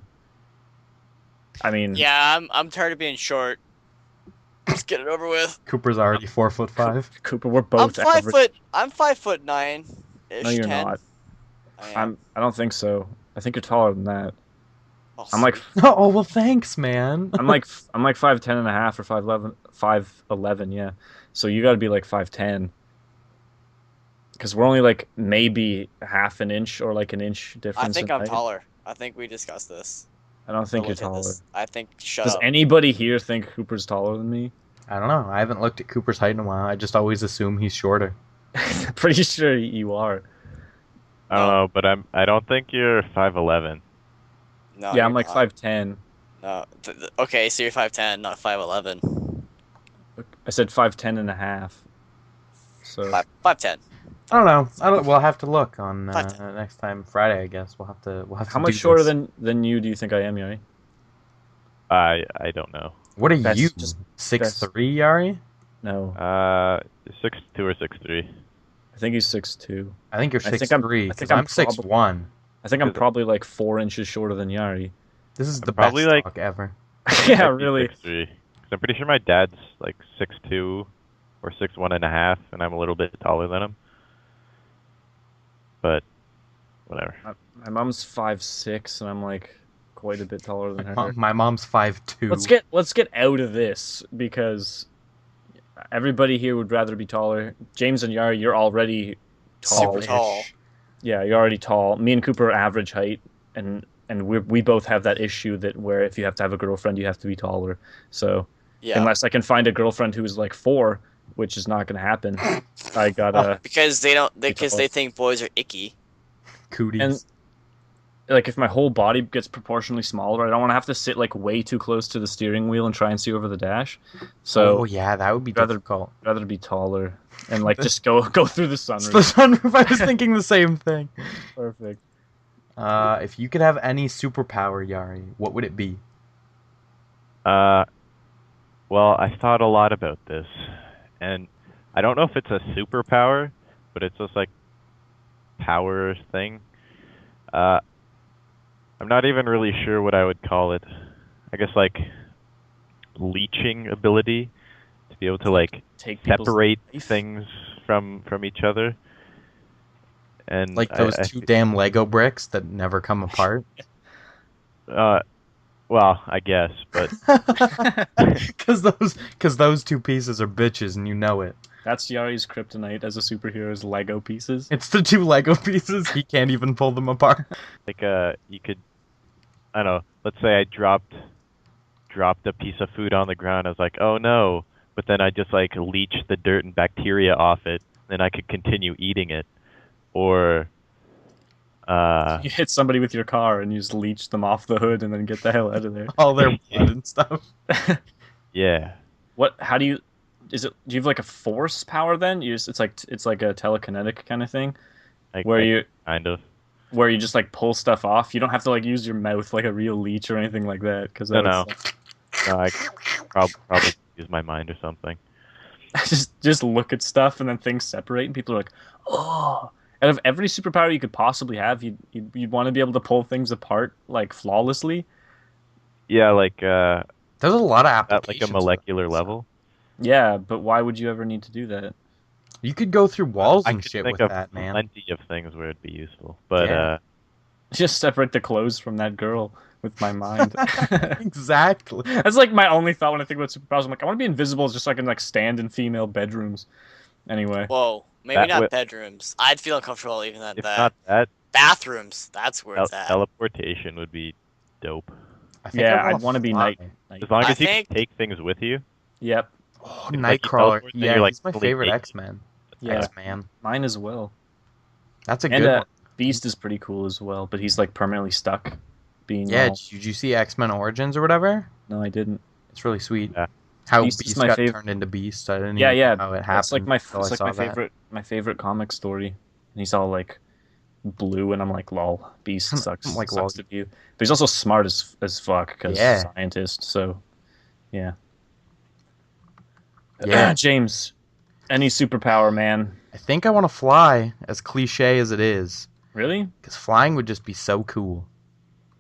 I mean, Yeah, I'm tired of being short. Just get it over with. Cooper's already 4'5". Cooper, we're both average. I'm 5'9" ish. No, you're 10. not. I am. I don't think so. I think you're taller than that. Oh, I'm like sweet. Oh well, thanks, man. I'm like 5'10" and a half or 5'11", yeah. So you got to be like 5'10", because we're only like maybe half an inch or like an inch I difference think in I'm height. taller. I think we discussed this. I don't think Go you're look at taller. this. I think. Shut Does up. anybody here think Cooper's taller than me? I don't know. I haven't looked at Cooper's height in a while. I just always assume he's shorter. Pretty sure you are. I don't No. know, but I don't think you're 5'11". No, Yeah, you're I'm like not. 5'10". No. Okay, so you're 5'10", not 5'11". I said 5'10" and a half. So 5'10". I don't know. We'll have to look on 5'10". next time Friday. I guess we'll have to how do much shorter this. than you do you think I am, Yari? I don't know. What are Best- you? just 6'3", Yari? No, 6'2" or 6'3". I think he's 6'2". I think you're I think 6'3", I because think I'm I'm 6'1". I think I'm probably like 4 inches shorter than Yari. This is the Probably best like talk ever. Yeah, might be really. 6'3". 'Cause I'm pretty sure my dad's like 6'2" or 6'1.5", and I'm a little bit taller than him. But whatever. My mom's 5'6", and I'm like quite a bit taller than her. My mom's 5'2". Let's get out of this, because everybody here would rather be taller. James and Yari, you're already tall. Super tall. Yeah, you're already tall. Me and Cooper are average height, and we both have that issue that where if you have to have a girlfriend, you have to be taller. So Yeah. unless I can find a girlfriend who's like 4, which is not going to happen, I gotta Because they don't. Be Because taller. they think boys are icky. Cooties. And like if my whole body gets proportionally smaller, I don't want to have to sit like way too close to the steering wheel and try and see over the dash. So oh yeah, that would be rather- difficult. rather be taller and like just go through the It's the sunroof. sunroof. I was thinking the same thing. Perfect. If you could have any superpower, Yari, what would it be? Well, I thought a lot about this, and I don't know if it's a superpower, but it's just like power thing. I'm not even really sure what I would call it. I guess like leeching ability to be able to like Take people's separate life. things from each other. And Like those I two damn Lego bricks that never come apart. well, I guess, but Because those two pieces are bitches, and you know it. That's Yari's kryptonite as a superhero is Lego pieces. It's the two Lego pieces. He can't even pull them apart. like you could, I don't know. Let's say I dropped a piece of food on the ground. I was like, oh no! But then I just like leach the dirt and bacteria off it. Then I could continue eating it, or You hit somebody with your car and you just leech them off the hood and then get the hell out of there. All their blood and stuff. yeah. How do you do you have like a force power then? It's like a telekinetic kind of thing where you kind of. where you just like pull stuff off. You don't have to like use your mouth like a real leech or anything like that because No, I probably use my mind or something. just look at stuff and then things separate and people are like, oh. Out of every superpower you could possibly have, you'd want to be able to pull things apart like flawlessly. Yeah, like There's a lot of at applications. like a molecular level. Yeah, but why would you ever need to do that? You could go through walls I and could shit think with of that, man. plenty of things where it'd be useful, but Yeah. Just separate the clothes from that girl with my mind. Exactly. That's like my only thought when I think about superpowers. I'm like, I want to be invisible just so I can like stand in female bedrooms. Anyway, Whoa. Maybe That not would- bedrooms. I'd feel uncomfortable even at if that. not that, Bathrooms. That's where it's at. teleportation would be dope. I think yeah, I I'd want to be fly. night. As long I as you think- can take things with you. Yep. Oh, If, like, you Nightcrawler. teleport, then Yeah, you're, like, he's my fully favorite naked. X-Men. Yeah, X-Man. mine as well. That's a And good one. Beast is pretty cool as well, but he's like permanently stuck being. Yeah, normal. did you see X-Men Origins or whatever? No, I didn't. It's really sweet. Yeah. How Beast Beast, is my got fav- turned into Beast. I didn't Yeah, even yeah. know how it happened. It's like my until I it's like saw my that. favorite comic story. And he's all like blue, and I'm like, lol, Beast sucks. I'm like, sucks lol. to you. But he's also smart as fuck because Yeah. scientist. So Yeah. Yeah. James, any superpower, man? I think I want to fly, as cliche as it is, Really? because flying would just be so cool.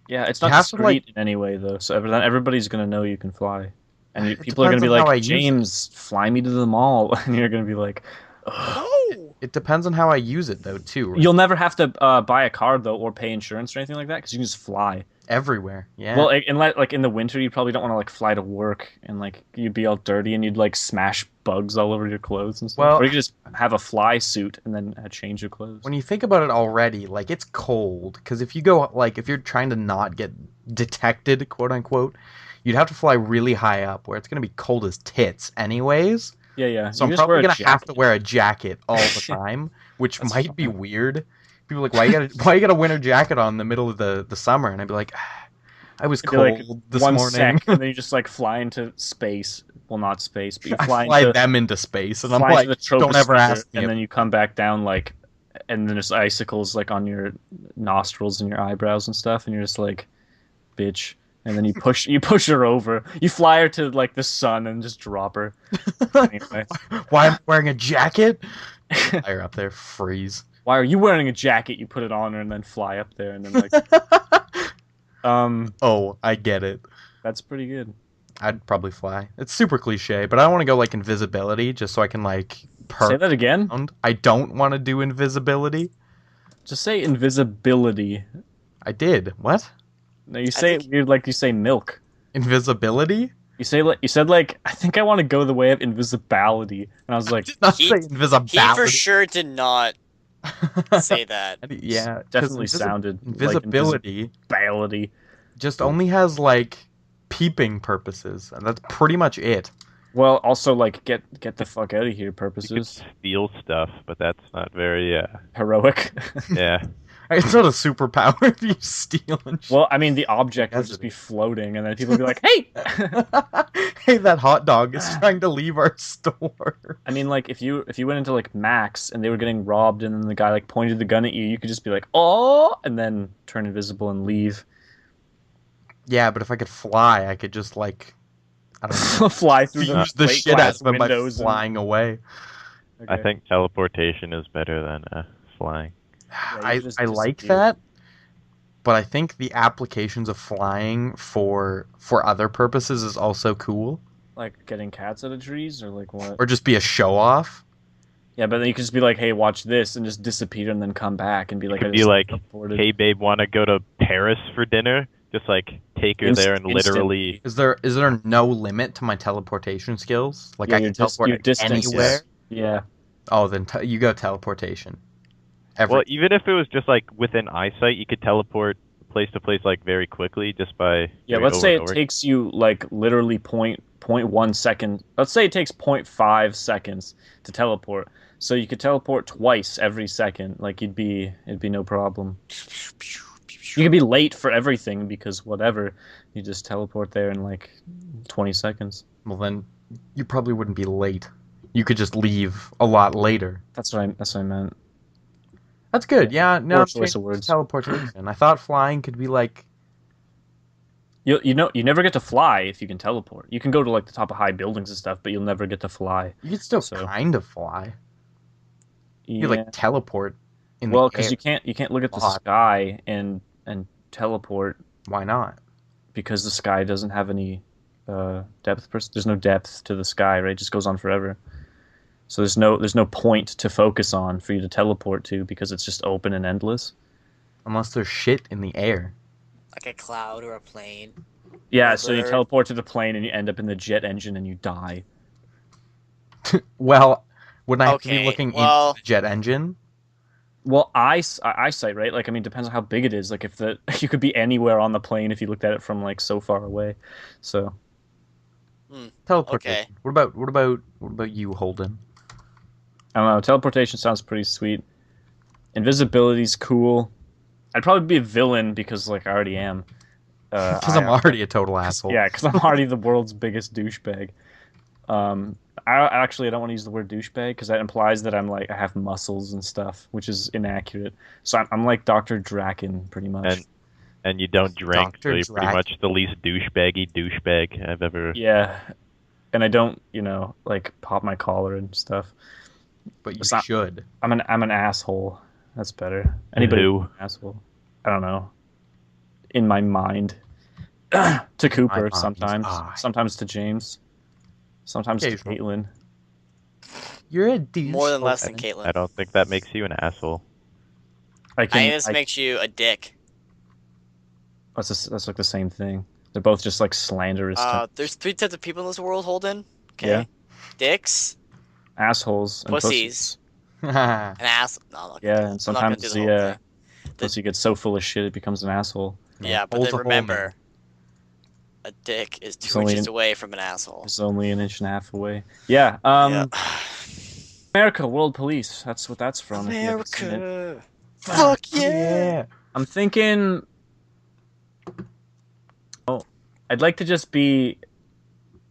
Yeah, it's You not have to, discreet in any way though, so everybody's gonna know you can fly, and It people are gonna depends be on how I like, use it. "James, fly me to the mall," and you're gonna be like, "Ugh." No. It depends on how I use it, though, too. Right? You'll never have to buy a car though, or pay insurance or anything like that, because you can just fly. Everywhere. Yeah. Well, like in the winter, you probably don't want to like fly to work, and like you'd be all dirty, and you'd like smash bugs all over your clothes and stuff. Well- Or you could just have a fly suit and then change your clothes. when you think about it already, like, it's cold. Because if you go, like, if you're trying to not get detected, quote unquote, you'd have to fly really high up, where it's going to be cold as tits, anyways. Yeah, yeah. So You I'm just wear probably a gonna have to jacket. wear a jacket all the time, which That's might be fine. weird. People are like, why you got a winter jacket on in the middle of the summer? And I'd be like, I was It'd be like cold this one morning. sec, and then you just like fly into space. Well, not space, but you I fly fly into them into space, and I'm fly into like, the don't ever troposphere, ask me. and then you come back down like, and then there's icicles like on your nostrils and your eyebrows and stuff, and you're just like, bitch. And then you push her over. You fly her to like the sun and just drop her. Anyway. Why am I wearing a jacket? Fly her up there, freeze. Why are you wearing a jacket? You put it on her and then fly up there and then like Oh, I get it. that's pretty good. I'd probably fly. It's super cliche, but I want to go like invisibility just so I can like Say perk that again. around. I don't want to do invisibility. Just say invisibility. I did. What? No, you say it weird like you say milk. Invisibility? You said like I think I want to go the way of invisibility, and I was like, Did not He- say He invisibility. for sure did not say that. Yeah, 'cause definitely sounded invisibility like invisibility. just only has like peeping purposes, and that's pretty much it. Well, also like get the fuck out of here You could purposes. steal stuff, but that's not very, Heroic. yeah. It's not a superpower if you steal and shit. Well, I mean, the object would Yes, just it be is. floating, and then people would be like, "Hey!" Hey, that hot dog is trying to leave our store. I mean, like if you went into like Max and they were getting robbed, and then the guy like pointed the gun at you, you could just be like, "Oh!" and then turn invisible and leave. Yeah, but if I could fly, I could just like I don't know, Fly through the use the plate shit out glass of it by windows and- flying away. I Okay. think teleportation is better than flying. Yeah, you I could just like disappear. that, but I think the applications of flying for other purposes is also cool, Like getting cats out of trees, or like what? or just be a show off. Yeah, but then you could just be like, "Hey, watch this," and just disappear, and then come back and be like, Could "I be just like, teleported." hey babe, want to go to Paris for dinner? Just like take her there and literally. Is there no limit to my teleportation skills? Like Yeah, I your can dis- teleport your distance is- anywhere. Yeah. Oh, then you go teleportation. Well, even if it was just like within eyesight, you could teleport place to place like very quickly just by. Yeah, doing let's over say and it over. takes you like literally point 0.1 second. Let's say it takes 0.5 seconds to teleport. So you could teleport twice every second. Like it'd be no problem. You could be late for everything because whatever, you just teleport there in like 20 seconds. Well, then you probably wouldn't be late. You could just leave a lot later. That's what I meant. That's good. Yeah, no, Poor I'm choice changing of words. to teleportation. I thought flying could be like You know you never get to fly if you can teleport. You can go to like the top of high buildings and stuff, but you'll never get to fly. you could still So- kind of fly. You Yeah. could, like teleport in Well, the air. because you can't look at the Lot. sky and teleport Why not? because the sky doesn't have any depth. There's no depth to the sky, right? It just goes on forever. So there's no point to focus on for you to teleport to because it's just open and endless. Unless there's shit in the air. Like a cloud or a plane. Yeah, Or a so you bird. teleport to the plane and you end up in the jet engine and you die. Well, wouldn't I have to be Okay, looking well- into the jet engine? Well, eyesight, right? Like, I mean, depends on how big it is. Like, if you could be anywhere on the plane if you looked at it from like so far away. So Teleportation. Okay. What about you, Holden? I don't know. Teleportation sounds pretty sweet. Invisibility's cool. I'd probably be a villain because like I already am. Because I'm already a total asshole. Yeah, because I'm already the world's biggest douchebag. I don't want to use the word douchebag because that implies that I have muscles and stuff, which is inaccurate. So I'm like Dr. Draken pretty much. And And you don't drink, so Dr. you're pretty Drac. much the least douchebag I've ever. Yeah, and I don't, like pop my collar and stuff. But you It's not- should. I'm an asshole. That's better. Anybody Who? an asshole? I don't know. In my mind, to Cooper mind's sometimes, eye. sometimes to James, sometimes to Occasional. Caitlin. You're a douche. More than less than Holden. Caitlin. I don't think that makes you an asshole. I can. This makes you a dick. That's like the same thing. They're both just like slanderous. There's 3 types of people in this world, Holden. Okay. Yeah. Dicks, Assholes and pussies, Pussy. and ass. No, I'm not gonna Yeah, do and I'm not gonna sometimes do the the whole thing. pussy gets so full of shit it becomes an asshole. Yeah, but Hole's then a hole, remember, man. a dick is It's 2 only inches an- away from an asshole. It's only an inch and a half away. Yeah. Yeah. America, World Police. That's what that's from. if you haven't seen it. America. Fuck yeah. I'm thinking. Oh, I'd like to just be.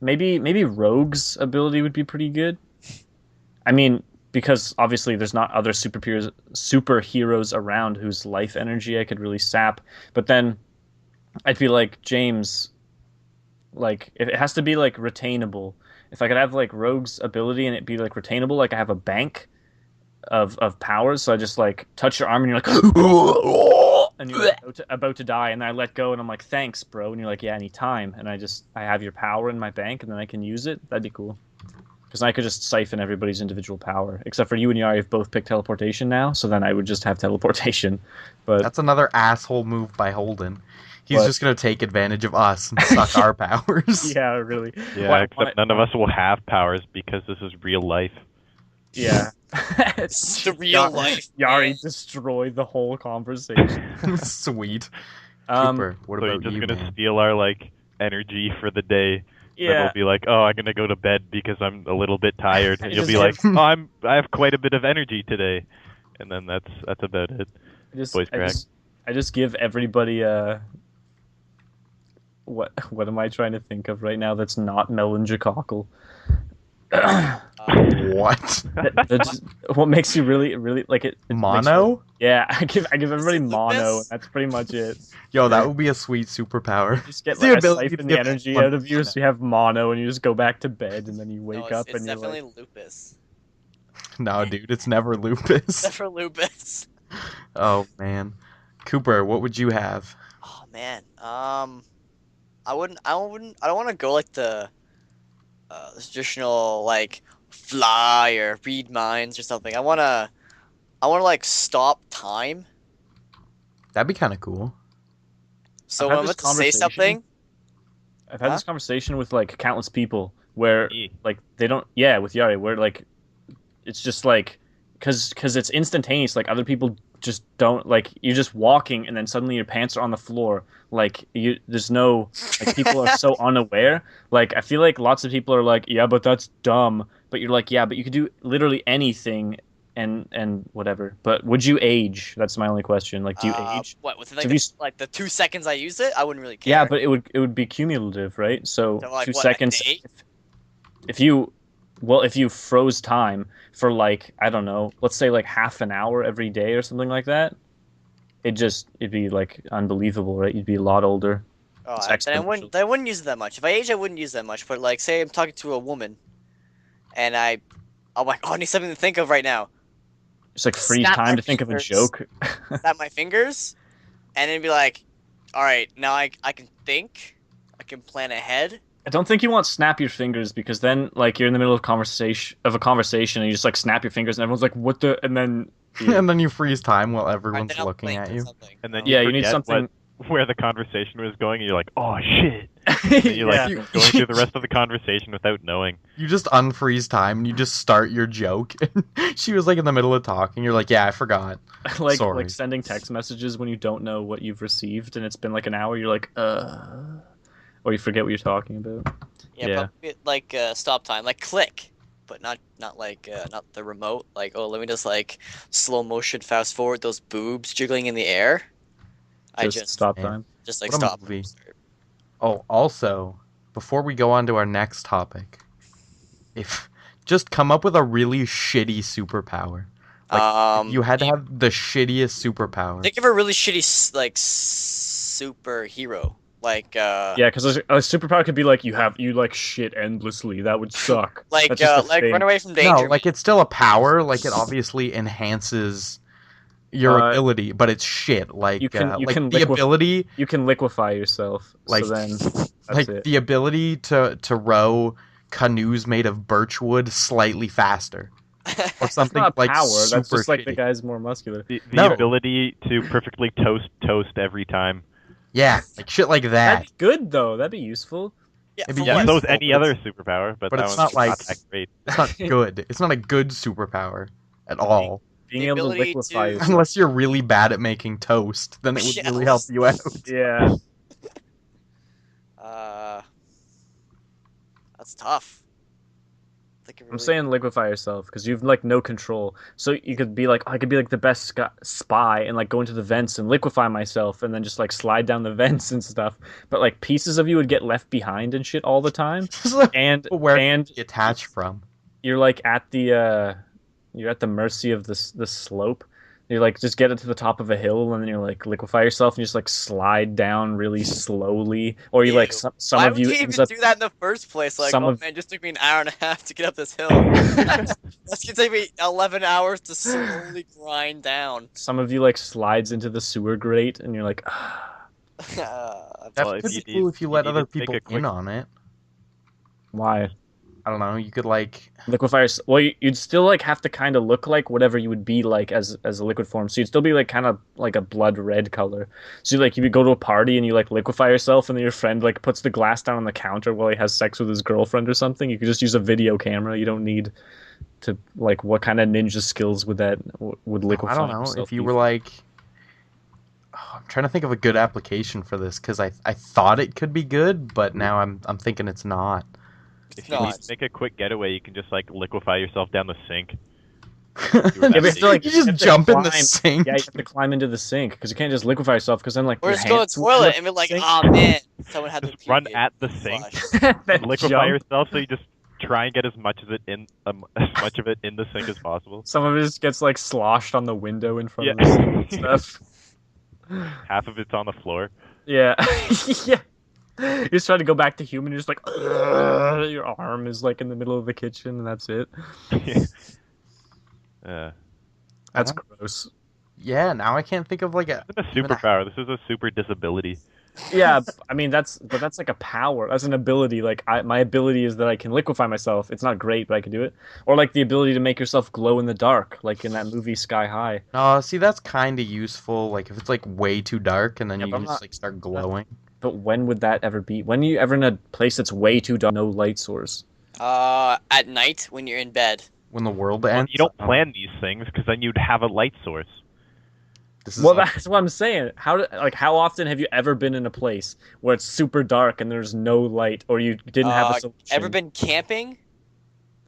Maybe Rogue's ability would be pretty good. I mean, because obviously there's not other superheroes around whose life energy I could really sap. But then I'd be like James. Like if it has to be like retainable. If I could have like Rogue's ability and it be like retainable, like I have a bank of powers, so I just like touch your arm and you're like and you're like, about to die, and then I let go and I'm like, thanks bro, and you're like, yeah, anytime, and I have your power in my bank and then I can use it. That'd be cool, because I could just siphon everybody's individual power, except for you and Yari have both picked teleportation now, so then I would just have teleportation. But That's another asshole move by Holden. He's What? just gonna take advantage of us and suck our powers. yeah, really. Yeah, Why- except none of us will have powers because this is real life. Yeah. It's the real life. Yari man. destroyed the whole conversation. Sweet. Um, Cooper, what So you're about just you, gonna man? steal our like energy for the day. Then yeah. we'll be like, oh, I'm gonna go to bed because I'm a little bit tired, and you'll Just be like, give- oh, I have quite a bit of energy today, and then that's about it. Voice crack. I just give everybody what am I trying to think of right now that's not melanchocal? What? What makes you really like it? Makes Mono? you, yeah, I give everybody it mono. And lupus? that's pretty much it. Yo, that would be a sweet superpower. Just get The like I ability siphon to the give energy one out of you, so you have mono, and you just go back to bed, and then you wake No, up it's and you're definitely like, lupus. No, dude, it's never lupus. Except for lupus. Oh man, Cooper, what would you have? Oh man. I don't want to go like the traditional like fly or read minds or something. I wanna like stop time. That'd be kind of cool. So I've when had I'm this about to say conversation. something, I've had this conversation with like countless people where E. like they don't, yeah, with Yari, where like it's just like because it's instantaneous. Like other people just don't, like you're just walking and then suddenly your pants are on the floor. Like there's no, like people are so unaware. Like I feel like lots of people are like, yeah, but that's dumb. But you're like, yeah, but you could do literally anything and whatever. But would you age? That's my only question. Like, do you age? what within So like, if you like the 2 seconds I use it, I wouldn't really care. Yeah, but it would be cumulative, right? So, So, like, 2 what, a seconds. day? If you froze time for like, I don't know, let's say like half an hour every day or something like that, it'd be like unbelievable, right? You'd be a lot older. It's Then exponential. I wouldn't use it that much. If I age, I wouldn't use it that much. But like, say I'm talking to a woman, and I'm like, oh, I need something to think of right now. Just like freeze Snap time my to think of a fingers. joke. Snap my fingers, and then be like, all right, now I can think, I can plan ahead. I don't think you want snap your fingers, because then like you're in the middle of a conversation and you just like snap your fingers and everyone's like, what the, and then And then you freeze time while Alright, everyone's then I'll looking think at of you. something. And then Yeah, you you need forget something. where the conversation was going, and you're like, oh shit. And you're like Yeah. going through the rest of the conversation without knowing. You just unfreeze time and you just start your joke. She was like in the middle of talking. You're like, yeah, I forgot. like Sorry. sending text messages when you don't know what you've received and it's been like an hour. You're like, or you forget what you're talking about. Yeah, Yeah. probably like stop time, like click, but not like not the remote. Like, oh, let me just like slow motion fast forward those boobs jiggling in the air. I just stop man. time. just like What a stop. movie. Oh, also, before we go on to our next topic, if just come up with a really shitty superpower. Like, if you had to have the shittiest superpower. Think of a really shitty superhero. Like Yeah, because a superpower could be like you like shit endlessly. That would suck. like That's just a like thing. run away from No, danger. like it's still a power. Like it obviously enhances your ability, but it's shit. Like you can the ability, you can liquefy yourself. like So then that's like it. the ability to row canoes made of birch wood slightly faster, or That's something not a like power. super That's just like the shitty. guy's more muscular. The No. ability to perfectly toast every time. Yeah, like shit like That'd that. be good though. That'd be useful. Yeah, It'd for be Yeah, what? so is useful, any but other it's- superpower, but but that it's one's not like- not that great. It's not good. It's not a good superpower at all. Being The able to ability liquefy to- yourself. Unless you're really bad at making toast, then it would really help Shells. you out. Yeah. That's tough. I'm saying liquefy yourself because you've like no control. So you could be like, I could be like the best spy and like go into the vents and liquefy myself and then just like slide down the vents and stuff. But like pieces of you would get left behind and shit all the time. And Where and do you attach from? you're like at the you're at the mercy of the slope. You like just get it to the top of a hill and then you're like liquefy yourself and you just like slide down really slowly. Or you like Ew. some Why of would you you ends even up do that in the first place? Like, some oh of- man, just took me an hour and a half to get up this hill. That's gonna take me 11 hours to slowly grind down. some of you like slides into the sewer grate and you're like That Well, if could you be cool need- if you you let need other to make people a quick- in on it. why? I don't know. You could like Liquefy well you'd still like have to kind of look like whatever you would be like as a liquid form, so you'd still be like kind of like a blood red color. So like you would go to a party and you like liquefy yourself and then your friend like puts the glass down on the counter while he has sex with his girlfriend or something. You could just use a video camera. You don't need to like what kind of ninja skills would liquefy I don't know. yourself If you be? were like I'm trying to think of a good application for this because I thought it could be good, but now I'm thinking it's not. If you need to make a quick getaway, you can just like liquefy yourself down the sink. Yeah, but it's still, like, you just have to jump in the climb- sink. Yeah, you have to climb into the sink because you can't just liquefy yourself because then like Or your just go to hands the would toilet flip and be like, sink. oh man, someone had Just to run pee at the and sink. flush. Then Liquefy jump. yourself, so you just try and get as much of it in the sink as possible. Some of it just gets like sloshed on the window in front Yeah. of the sink and stuff. Half of it's on the floor. Yeah, yeah. You just try to go back to human. You're just like, "Ugh," your arm is like in the middle of the kitchen, and that's it. That's Uh-huh. gross. Yeah, now I can't think of like a. This isn't a superpower. This is a super disability. Yeah, I mean that's like a power. That's an ability. Like my ability is that I can liquefy myself. It's not great, but I can do it. Or like the ability to make yourself glow in the dark, like in that movie Sky High. No, see that's kind of useful. Like if it's like way too dark and then Yeah, you but can I'm just not- like start glowing. But when would that ever be? When are you ever in a place that's way too dark, no light source? At night when you're in bed. When the world Well, ends. you don't plan these things because then you'd have a light source. This is Well, that's what I'm saying. How often have you ever been in a place where it's super dark and there's no light, or you didn't have a solution? Ever been camping?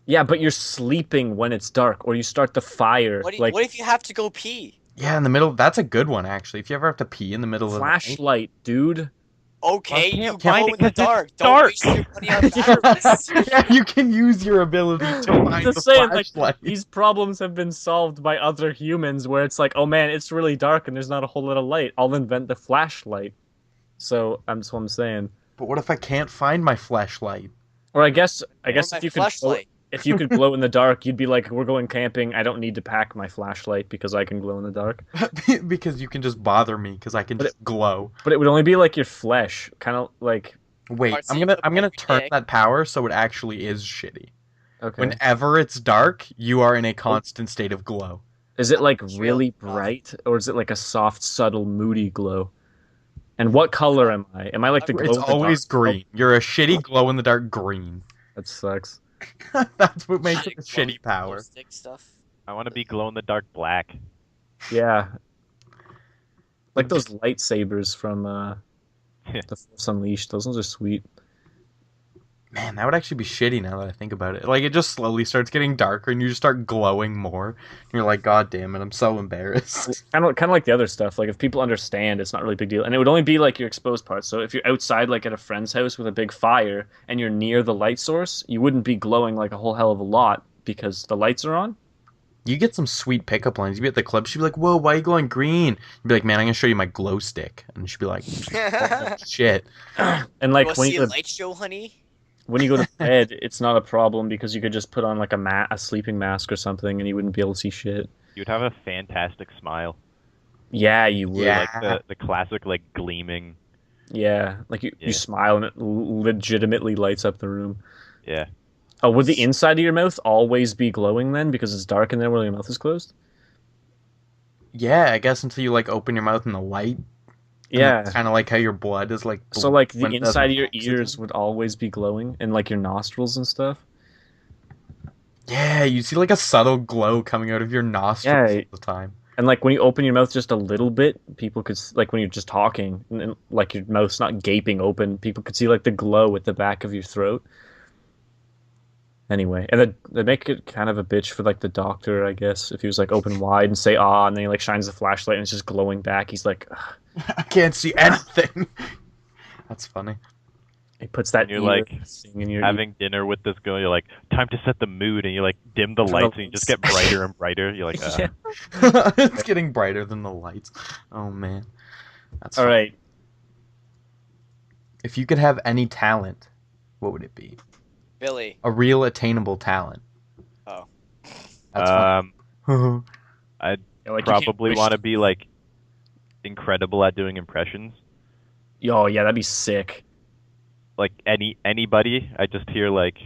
Yeah, but you're sleeping when it's dark, or you start the fire. What Like if you have to go pee? yeah, in the middle. That's a good one actually. If you ever have to pee in the middle of the night. flashlight, dude. Okay, Well, you can't glow find in it the 'cause it's dark. Don't dark. waste your money on batteries. Yeah, you can use your ability to find Just the saying, like, flashlight. these problems have been solved by other humans, where it's like, oh man, it's really dark and there's not a whole lot of light. I'll invent the flashlight. So that's what I'm saying. But what if I can't find my flashlight? Or I guess Or if my you could flashlight. if you could glow in the dark, you'd be like, we're going camping. I don't need to pack my flashlight because I can glow in the dark. Because you can just bother me because I can But just glow. But it would only be like your flesh, kind of like Wait, Alright, so I'm you gonna look I'm gonna every turn day. that power so it actually is shitty. okay. Whenever it's dark, you are in a constant state of glow. Is it like It's really really rough. bright, or is it like a soft, subtle, moody glow? And what color am I? Am I like the glow It's in the always dark? green. You're a shitty glow in the dark green. That sucks. That's what makes it a Glow- shitty power. glow stick stuff. I want to be glow in the dark black. Yeah. Like those lightsabers from The Force Unleashed. Those ones are sweet. Man, that would actually be shitty now that I think about it. Like, it just slowly starts getting darker and you just start glowing more. And you're like, God damn it, I'm so embarrassed. Kind of like the other stuff. Like if people understand, it's not really a big deal, and it would only be like your exposed parts. So if you're outside, like at a friend's house with a big fire, and you're near the light source, you wouldn't be glowing like a whole hell of a lot because the lights are on. You get some sweet pickup lines. You be at the club, she'd be like, "Whoa, why are you glowing green?" You'd be like, "Man, I'm gonna show you my glow stick," and she'd be like, "Oh shit." And like Go see a light show, honey. when you go to bed, it's not a problem because you could just put on like a sleeping mask or something, and you wouldn't be able to see shit. You'd have a fantastic smile. Yeah, you would. Yeah. Like the classic like gleaming. Yeah, like you Yeah. smile and it legitimately lights up the room. Yeah. Oh, would the inside of your mouth always be glowing then because it's dark in there while your mouth is closed? Yeah, I guess until you like open your mouth in the light. Yeah. Kind of like how your blood is like. So like when the it doesn't inside of your oxygen. ears would always be glowing and like your nostrils and stuff. Yeah, you see like a subtle glow coming out of your nostrils Yeah. all the time. And like when you open your mouth just a little bit, people could like when you're just talking and like your mouth's not gaping open, people could see like the glow at the back of your throat. Anyway, and they make it kind of a bitch for like the doctor, I guess, if he was like open wide and say ah, and then he like shines the flashlight and it's just glowing back. He's like, ugh. I can't see anything. That's funny. He puts that And you're ear like thing in your having dinner with this girl. You're like, time to set the mood, and you like dim the the lights, and you just lights. get brighter and brighter. You're like, Yeah. It's getting brighter than the lights. Oh man, that's All funny. right. If you could have any talent, what would it be? Billy. A real attainable talent. Oh. That's fun. I'd Yeah, like, you can't probably wish want to be like incredible at doing impressions. Oh yeah, that'd be sick. Like anybody, I just hear like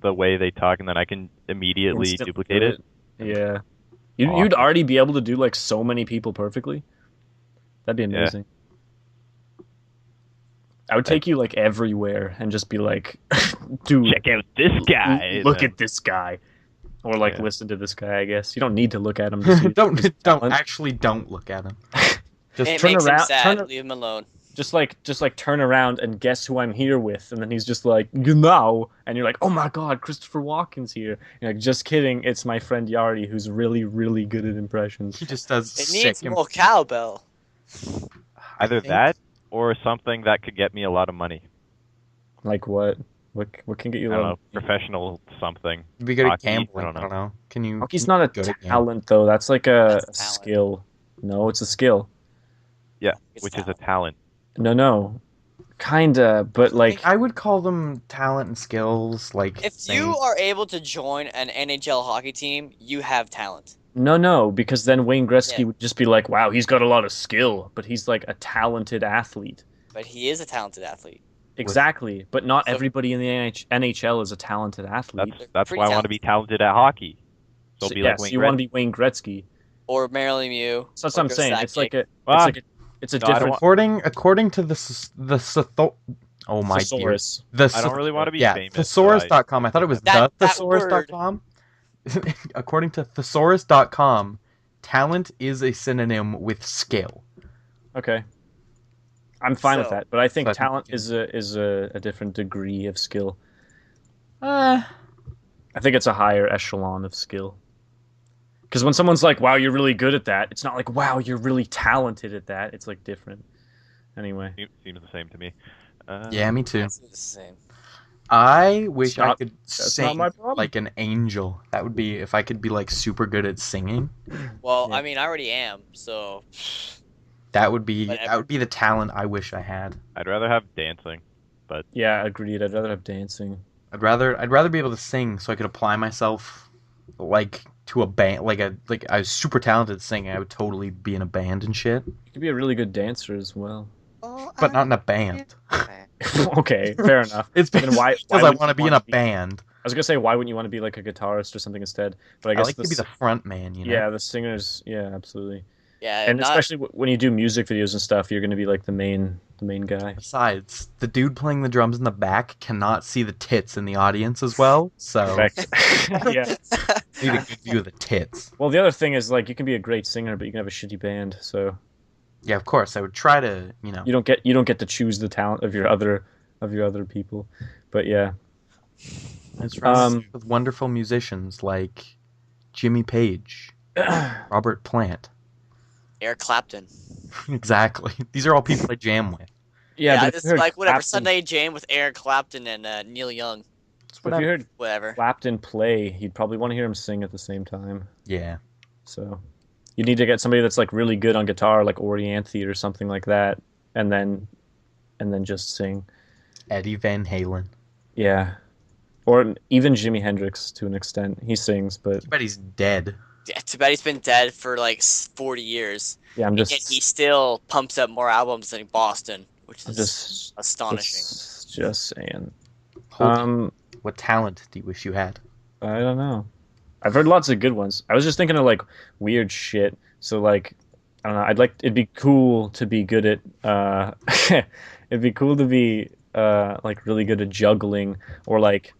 the way they talk, and then I can immediately Instantly duplicate do it. Yeah. You'd Awesome. already be able to do like so many people perfectly. That'd be Yeah. amazing. I would take you like everywhere and just be like, dude, Check out this guy. look at this guy. Or like Yeah. listen to this guy, I guess. You don't need to look at him. Just use his don't talent. actually don't look at him. Just It turn makes around- him sad. turn- Leave him alone. just like turn around and guess who I'm here with, and then he's just like, you know, and you're like, oh my god, Christopher Walken's here. You're like, just kidding, it's my friend Yari who's really, really good at impressions. he just does It sick. needs more cowbell. Either that or something that could get me a lot of money. Like what? What can get you? I don't know, professional something. You'd be good at Hockey, gambling. I I don't don't know. Can you? Hockey's not a good at gambling? talent though. That's like a That's a talent. skill. No, it's a skill. Yeah, It's which is a talent. talent. No, kinda, but like I would call them talent and skills. Like If you are able to join an NHL hockey team, you have talent. no, because then Wayne Gretzky Yeah. would just be like, wow, he's got a lot of skill, but he's like a talented athlete. But he is a talented athlete. Exactly, but not So- everybody in the NHL is a talented athlete. That's Pretty why I want to be talented at hockey. So So, be yeah, like so Wayne you want to Gretzky. be Wayne Gretzky. Or Marilyn Mew. So that's or what I'm saying. It's like Gosacek. it's a No, I don't different want- according to the oh my dear, thesaurus. the I don't really want to be yeah famous. thesaurus.com. I thought it was That the thesaurus.com. According to thesaurus.com, talent is a synonym with skill. Okay, I'm fine with So- that, but I think So I think talent you is a different degree of skill. Uh, I think it's a higher echelon of skill. Because when someone's like, "Wow, you're really good at that," it's not like, "Wow, you're really talented at that." It's like different. Anyway, Seems the same to me. yeah, me too. It's the same. I wish I not- could that's sing not my problem. like an angel. That would be if I could be like super good at singing. Well, Yeah. I mean, I already am, so That would be Whatever. the talent I wish I had. I'd rather have dancing. yeah, agreed. I'd rather have dancing. I'd rather be able to sing so I could apply myself like to a band. Like I was super talented at singing. I would totally be in a band and shit, You could be a really good dancer as well. but not in a band. Okay, fair enough. It's Then why because I wouldn't want to you be in wanna a band. I was gonna say, why wouldn't you want to be like a guitarist or something instead? But I I guess like to be the front man. You know. yeah, the singers, yeah, absolutely. Yeah, And not, especially when you do music videos and stuff, you're gonna be like the main guy. Besides, the dude playing the drums in the back cannot see the tits in the audience as well, so Correct. Yeah. need a good view of the tits. Well, the other thing is like you can be a great singer, but you can have a shitty band. So Yeah, of course. I would try to, you don't get to choose the talent of your other people. But yeah, It's Um, with wonderful musicians like Jimmy Page, Robert Plant. Eric Clapton. Exactly. These are all people I jam with. yeah. Yeah, but if it's you heard like whatever Clapton- Sunday Jam with Eric Clapton and Neil Young. But if you heard Whatever. Clapton play, you'd probably want to hear him sing at the same time. Yeah. So you need to get somebody that's like really good on guitar, like Orianthi or something like that, and then just sing. Eddie Van Halen. Yeah. Or even Jimi Hendrix to an extent. He sings, but But he's dead. Yeah, too bad he's been dead for like 40 years. yeah, I'm Yet he just still pumps up more albums than Boston, which is just astonishing. just saying. Holden, what talent do you wish you had? I don't know. I've heard lots of good ones. I was just thinking of like weird shit. So like I don't know, it'd be cool to be good at it'd be cool to be like really good at juggling or like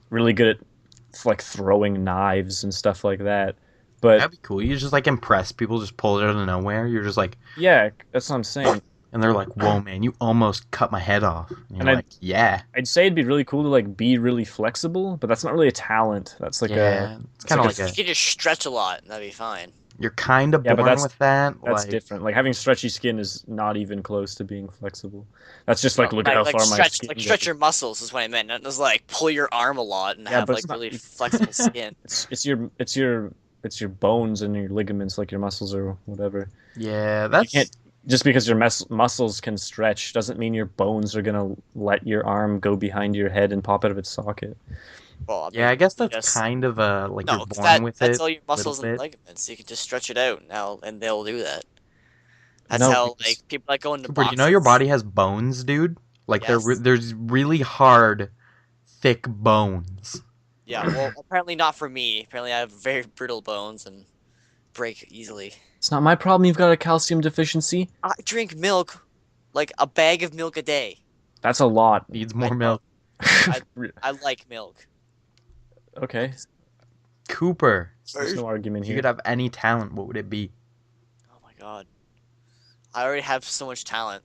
really good at like throwing knives and stuff like that. But That'd be cool. You just like impress people, just pull it out of nowhere. You're just like, yeah, that's what I'm saying. and they're like, "Whoa, man, you almost cut my head off." And you're And like, "Yeah, I'd say it'd be really cool to like be really flexible, but that's not really a talent. That's like yeah." It's kind of like You a. could just stretch a lot, and that'd be fine. You're kind of Yeah, but born that's- with that. that's like, different. Like having stretchy skin is not even close to being flexible. That's just like look at how Like far my stretch, skin like goes. stretch your muscles is what I meant. Not just like pull your arm a lot and Yeah, have but like it's not- really flexible skin. It's your bones and your ligaments, like your muscles or whatever. Yeah, You that's can't just because your muscles can stretch doesn't mean your bones are gonna let your arm go behind your head and pop out of its socket. Well, yeah. I guess that's just- kind of a like no, you're 'cause born with that's it. all your muscles little and bit. ligaments. You can just stretch it out now, and they'll do that. That's No, how because- like people that go into Cooper, boxes. you know your body has bones, dude. Like Yes. there's really hard, thick bones. Yeah, well, apparently not for me. Apparently, I have very brittle bones and break easily. It's not my problem. You've got a calcium deficiency. I drink milk, like a bag of milk a day. That's a lot. Needs I more know. milk. I like milk. Okay, Cooper, there's no argument if you here. could have any talent, what would it be? Oh my god, I already have so much talent.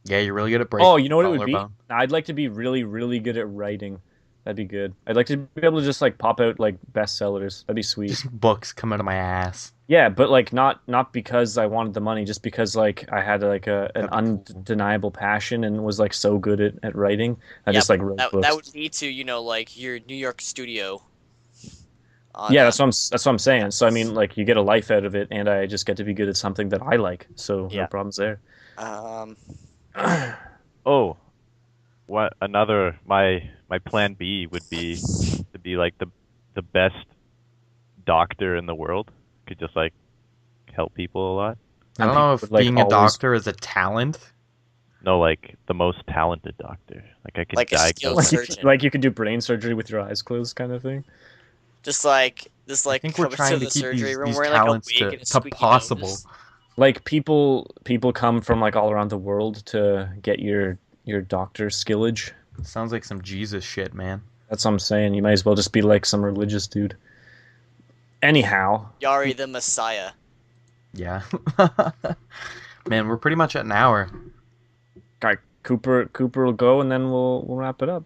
Yeah, you're really good at breaking. Oh, you know what it would be? collarbone. I'd like to be really, really good at writing. That'd be good. I'd like to be able to just like pop out like bestsellers. That'd be sweet. Just books come out of my ass. Yeah, but like not because I wanted the money, just because like I had like an That'd be cool. undeniable passion and was like so good at writing. I Yeah, just like wrote That books. would lead to like your New York studio. Yeah, that's what I'm saying. So I mean, like you get a life out of it, and I just get to be good at something that I like. So Yeah. no problems there. Oh, what another my plan B would be to be like the best doctor in the world. Could just like help people a lot. I don't And know people if would, like, being a always- doctor is a talent. No, like the most talented doctor. Like I could Like a skilled diagnose. surgeon. like you could do brain surgery with your eyes closed, kind of thing. Just like I think we're come trying into to the keep surgery room these wearing like a talents wig and a to squeaky possible. nose. Like people come from like all around the world to get your doctor skillage. Sounds like some Jesus shit, man. That's what I'm saying. You might as well just be like some religious dude. Anyhow, Yari the Messiah. Yeah. Man, we're pretty much at an hour. Cooper will go and then we'll wrap it up.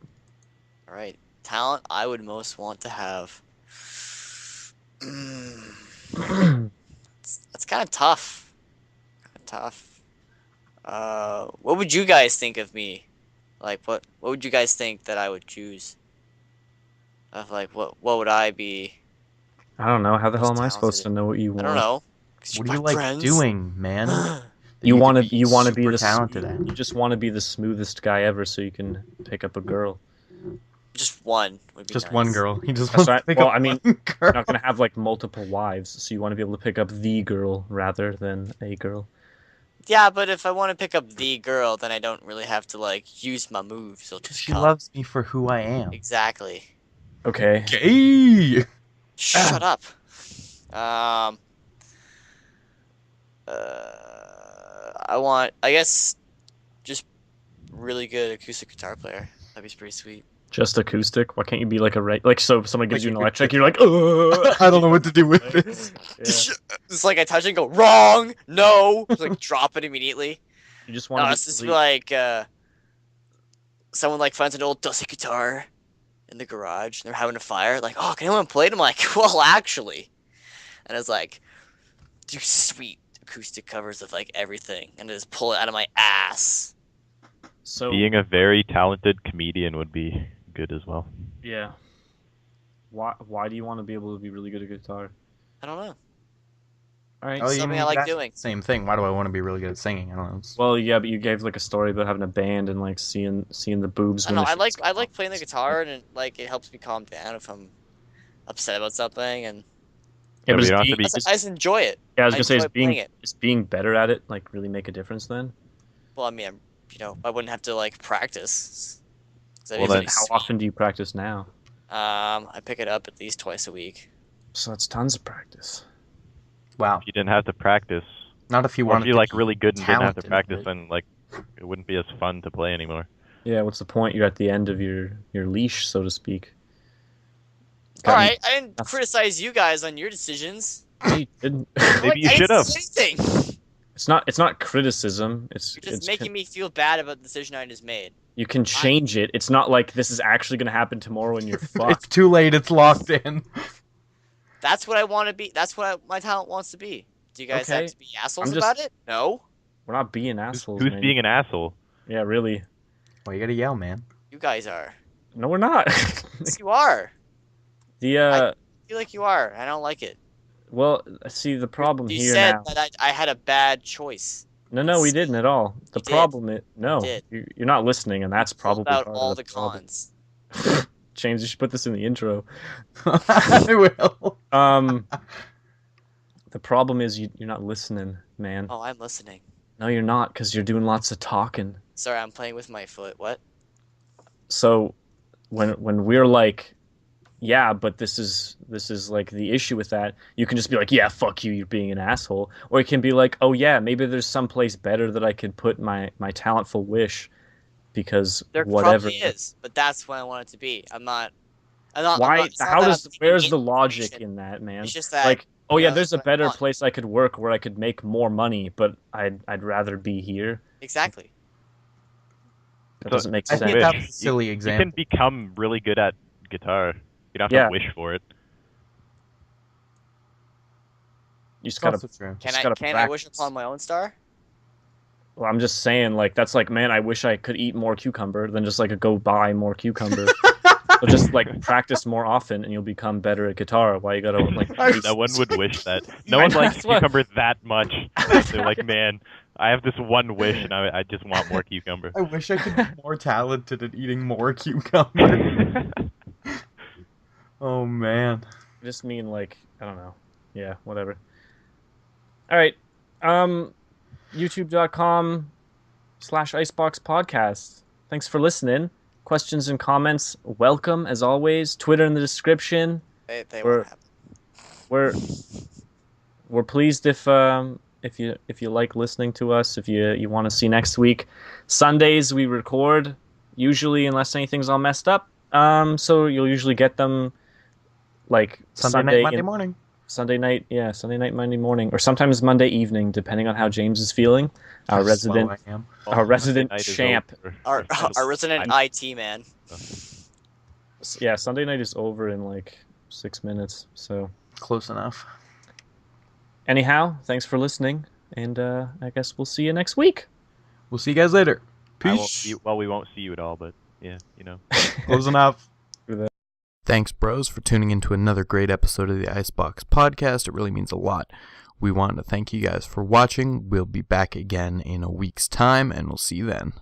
All right, talent I would most want to have. That's kind of tough. What would you guys think of me? Like, what would you guys think that I would choose? Of like, what would I be? I don't know. How the hell am I Most supposed to talented. know what you I want? don't know. 'Cause What you're do you my like friends. doing, man? that You want could to be super the talented at. you just want to be the smoothest guy ever, so you can pick up a girl. Just one would be Just nice. one girl. He just That's wants to right. pick Well, up I mean, one You're girl. not gonna have like multiple wives, so you want to be able to pick up the girl rather than a girl. Yeah, but if I want to pick up the girl, then I don't really have to like use my moves. It'll just She come. loves me for who I am. Exactly. Okay. Gay. Shut up. I guess, just really good acoustic guitar player. That'd be pretty sweet. Just acoustic? Why can't you be like a like so if someone gives Like you an you electric, could- you're like, ugh. I don't know what to do with this. Yeah. It's like I touch it and go wrong. No, just, like drop it immediately. You just No, want it's just to be like someone like finds an old dusty guitar in the garage and they're having a fire. Like, oh, can anyone play it? I'm like, well, actually, and it's like, do sweet acoustic covers of like everything, and I just pull it out of my ass. so Being a very talented comedian would be good as well. Yeah. Why do you want to be able to be really good at guitar? I don't know. All right. Oh, you Something mean I like that's doing. the same thing. Why do I want to be really good at singing? I don't know. Well, yeah, but you gave like a story about having a band and like seeing the boobs. I don't when know. the shit's I going on. like playing the guitar, and it helps me calm down if I'm upset about something, and Yeah, Yeah, but but is you don't have being, to be. I just enjoy it. yeah, I was I gonna say enjoy playing it. is being better at it like really make a difference then? Well, I mean, I wouldn't have to like practice. That'd Well, be then- pretty How sweet. often do you practice now? I pick it up at least twice a week. So that's tons of practice. Wow. If you didn't have to practice, Not if you or wanted if you're to like be really good and didn't have to talented, practice, but- then like it wouldn't be as fun to play anymore. Yeah, what's the point? You're at the end of your leash, so to speak. All Got right, I didn't that's- criticize you guys on your decisions. Yeah, you didn't. Maybe you I should didn't have. say anything. It's not criticism. It's You're just it's making me feel bad about the decision I just made. you can change it. It's not like this is actually going to happen tomorrow and you're It's fucked. too late. It's locked in. That's what I want to be. That's what my talent wants to be. Do you guys Okay. have to be assholes I'm just- about it? No. We're not being assholes. Who's man. being an asshole? Yeah, really. Well, you gotta yell, man. You guys are. No, we're not. Yes, you are. the I feel like you are. I don't like it. well, see the problem You here said now. that I had a bad choice. No, we didn't at all. The You did. problem is no, You did. you're not listening, and that's Pulled probably out part all of the problem. cons. James, you should put this in the intro. I will. The problem is you're not listening, man. Oh, I'm listening. No, you're not, because you're doing lots of talking. Sorry, I'm playing with my foot. What? So when we're like, yeah, but this is like the issue with that, you can just be like, yeah, fuck you, you're being an asshole. Or it can be like, oh yeah, maybe there's some place better that I could put my talentful wish, because There whatever. probably is, but that's what I want it to be. I'm not. I'm not. Why? It's not How that does? I'm taking Where's the in logic information. in that, man? It's just that. Like, oh yeah, that's there's a what I better want. place I could work where I could make more money, but I'd rather be here. Exactly. That So, doesn't make I sense. think Wish. that's a silly You example. can become really good at guitar. You don't have Yeah. to wish for it. You just It's gotta. also true. Can Just I? gotta Can I wish practice. upon my own star? Well, I'm just saying, like, that's like, man, I wish I could eat more cucumber. Then just like go buy more cucumber. So just like practice more often, and you'll become better at guitar. Why you gotta like? No one would wish that. No I one know, likes that's what- cucumber that much. They're like, man, I have this one wish, and I just want more cucumber. I wish I could be more talented at eating more cucumber. Oh man. I just mean like, I don't know. Yeah, whatever. All right. YouTube.com/IceBox Podcast. Thanks for listening. Questions and comments, welcome as always. Twitter in the description. They We're- won't happen. We're pleased if you like listening to us. If you want to see next week, Sundays we record usually, unless anything's all messed up. So you'll usually get them like Sunday night, Monday in- morning. Sunday night, yeah, Sunday night, Monday morning, or sometimes Monday evening, depending on how James is feeling. Our How resident, slow I am. our resident Night is champ. over. Our resident IT man. Yeah, Sunday night is over in like 6 minutes. So Close enough. anyhow, thanks for listening, and I guess we'll see you next week. We'll see you guys later. I won't Peace. see, well, we won't see you at all, but yeah, you know. Close enough. Thanks, bros, for tuning into another great episode of the IceBox Podcast. It really means a lot. We want to thank you guys for watching. We'll be back again in a week's time, and we'll see you then.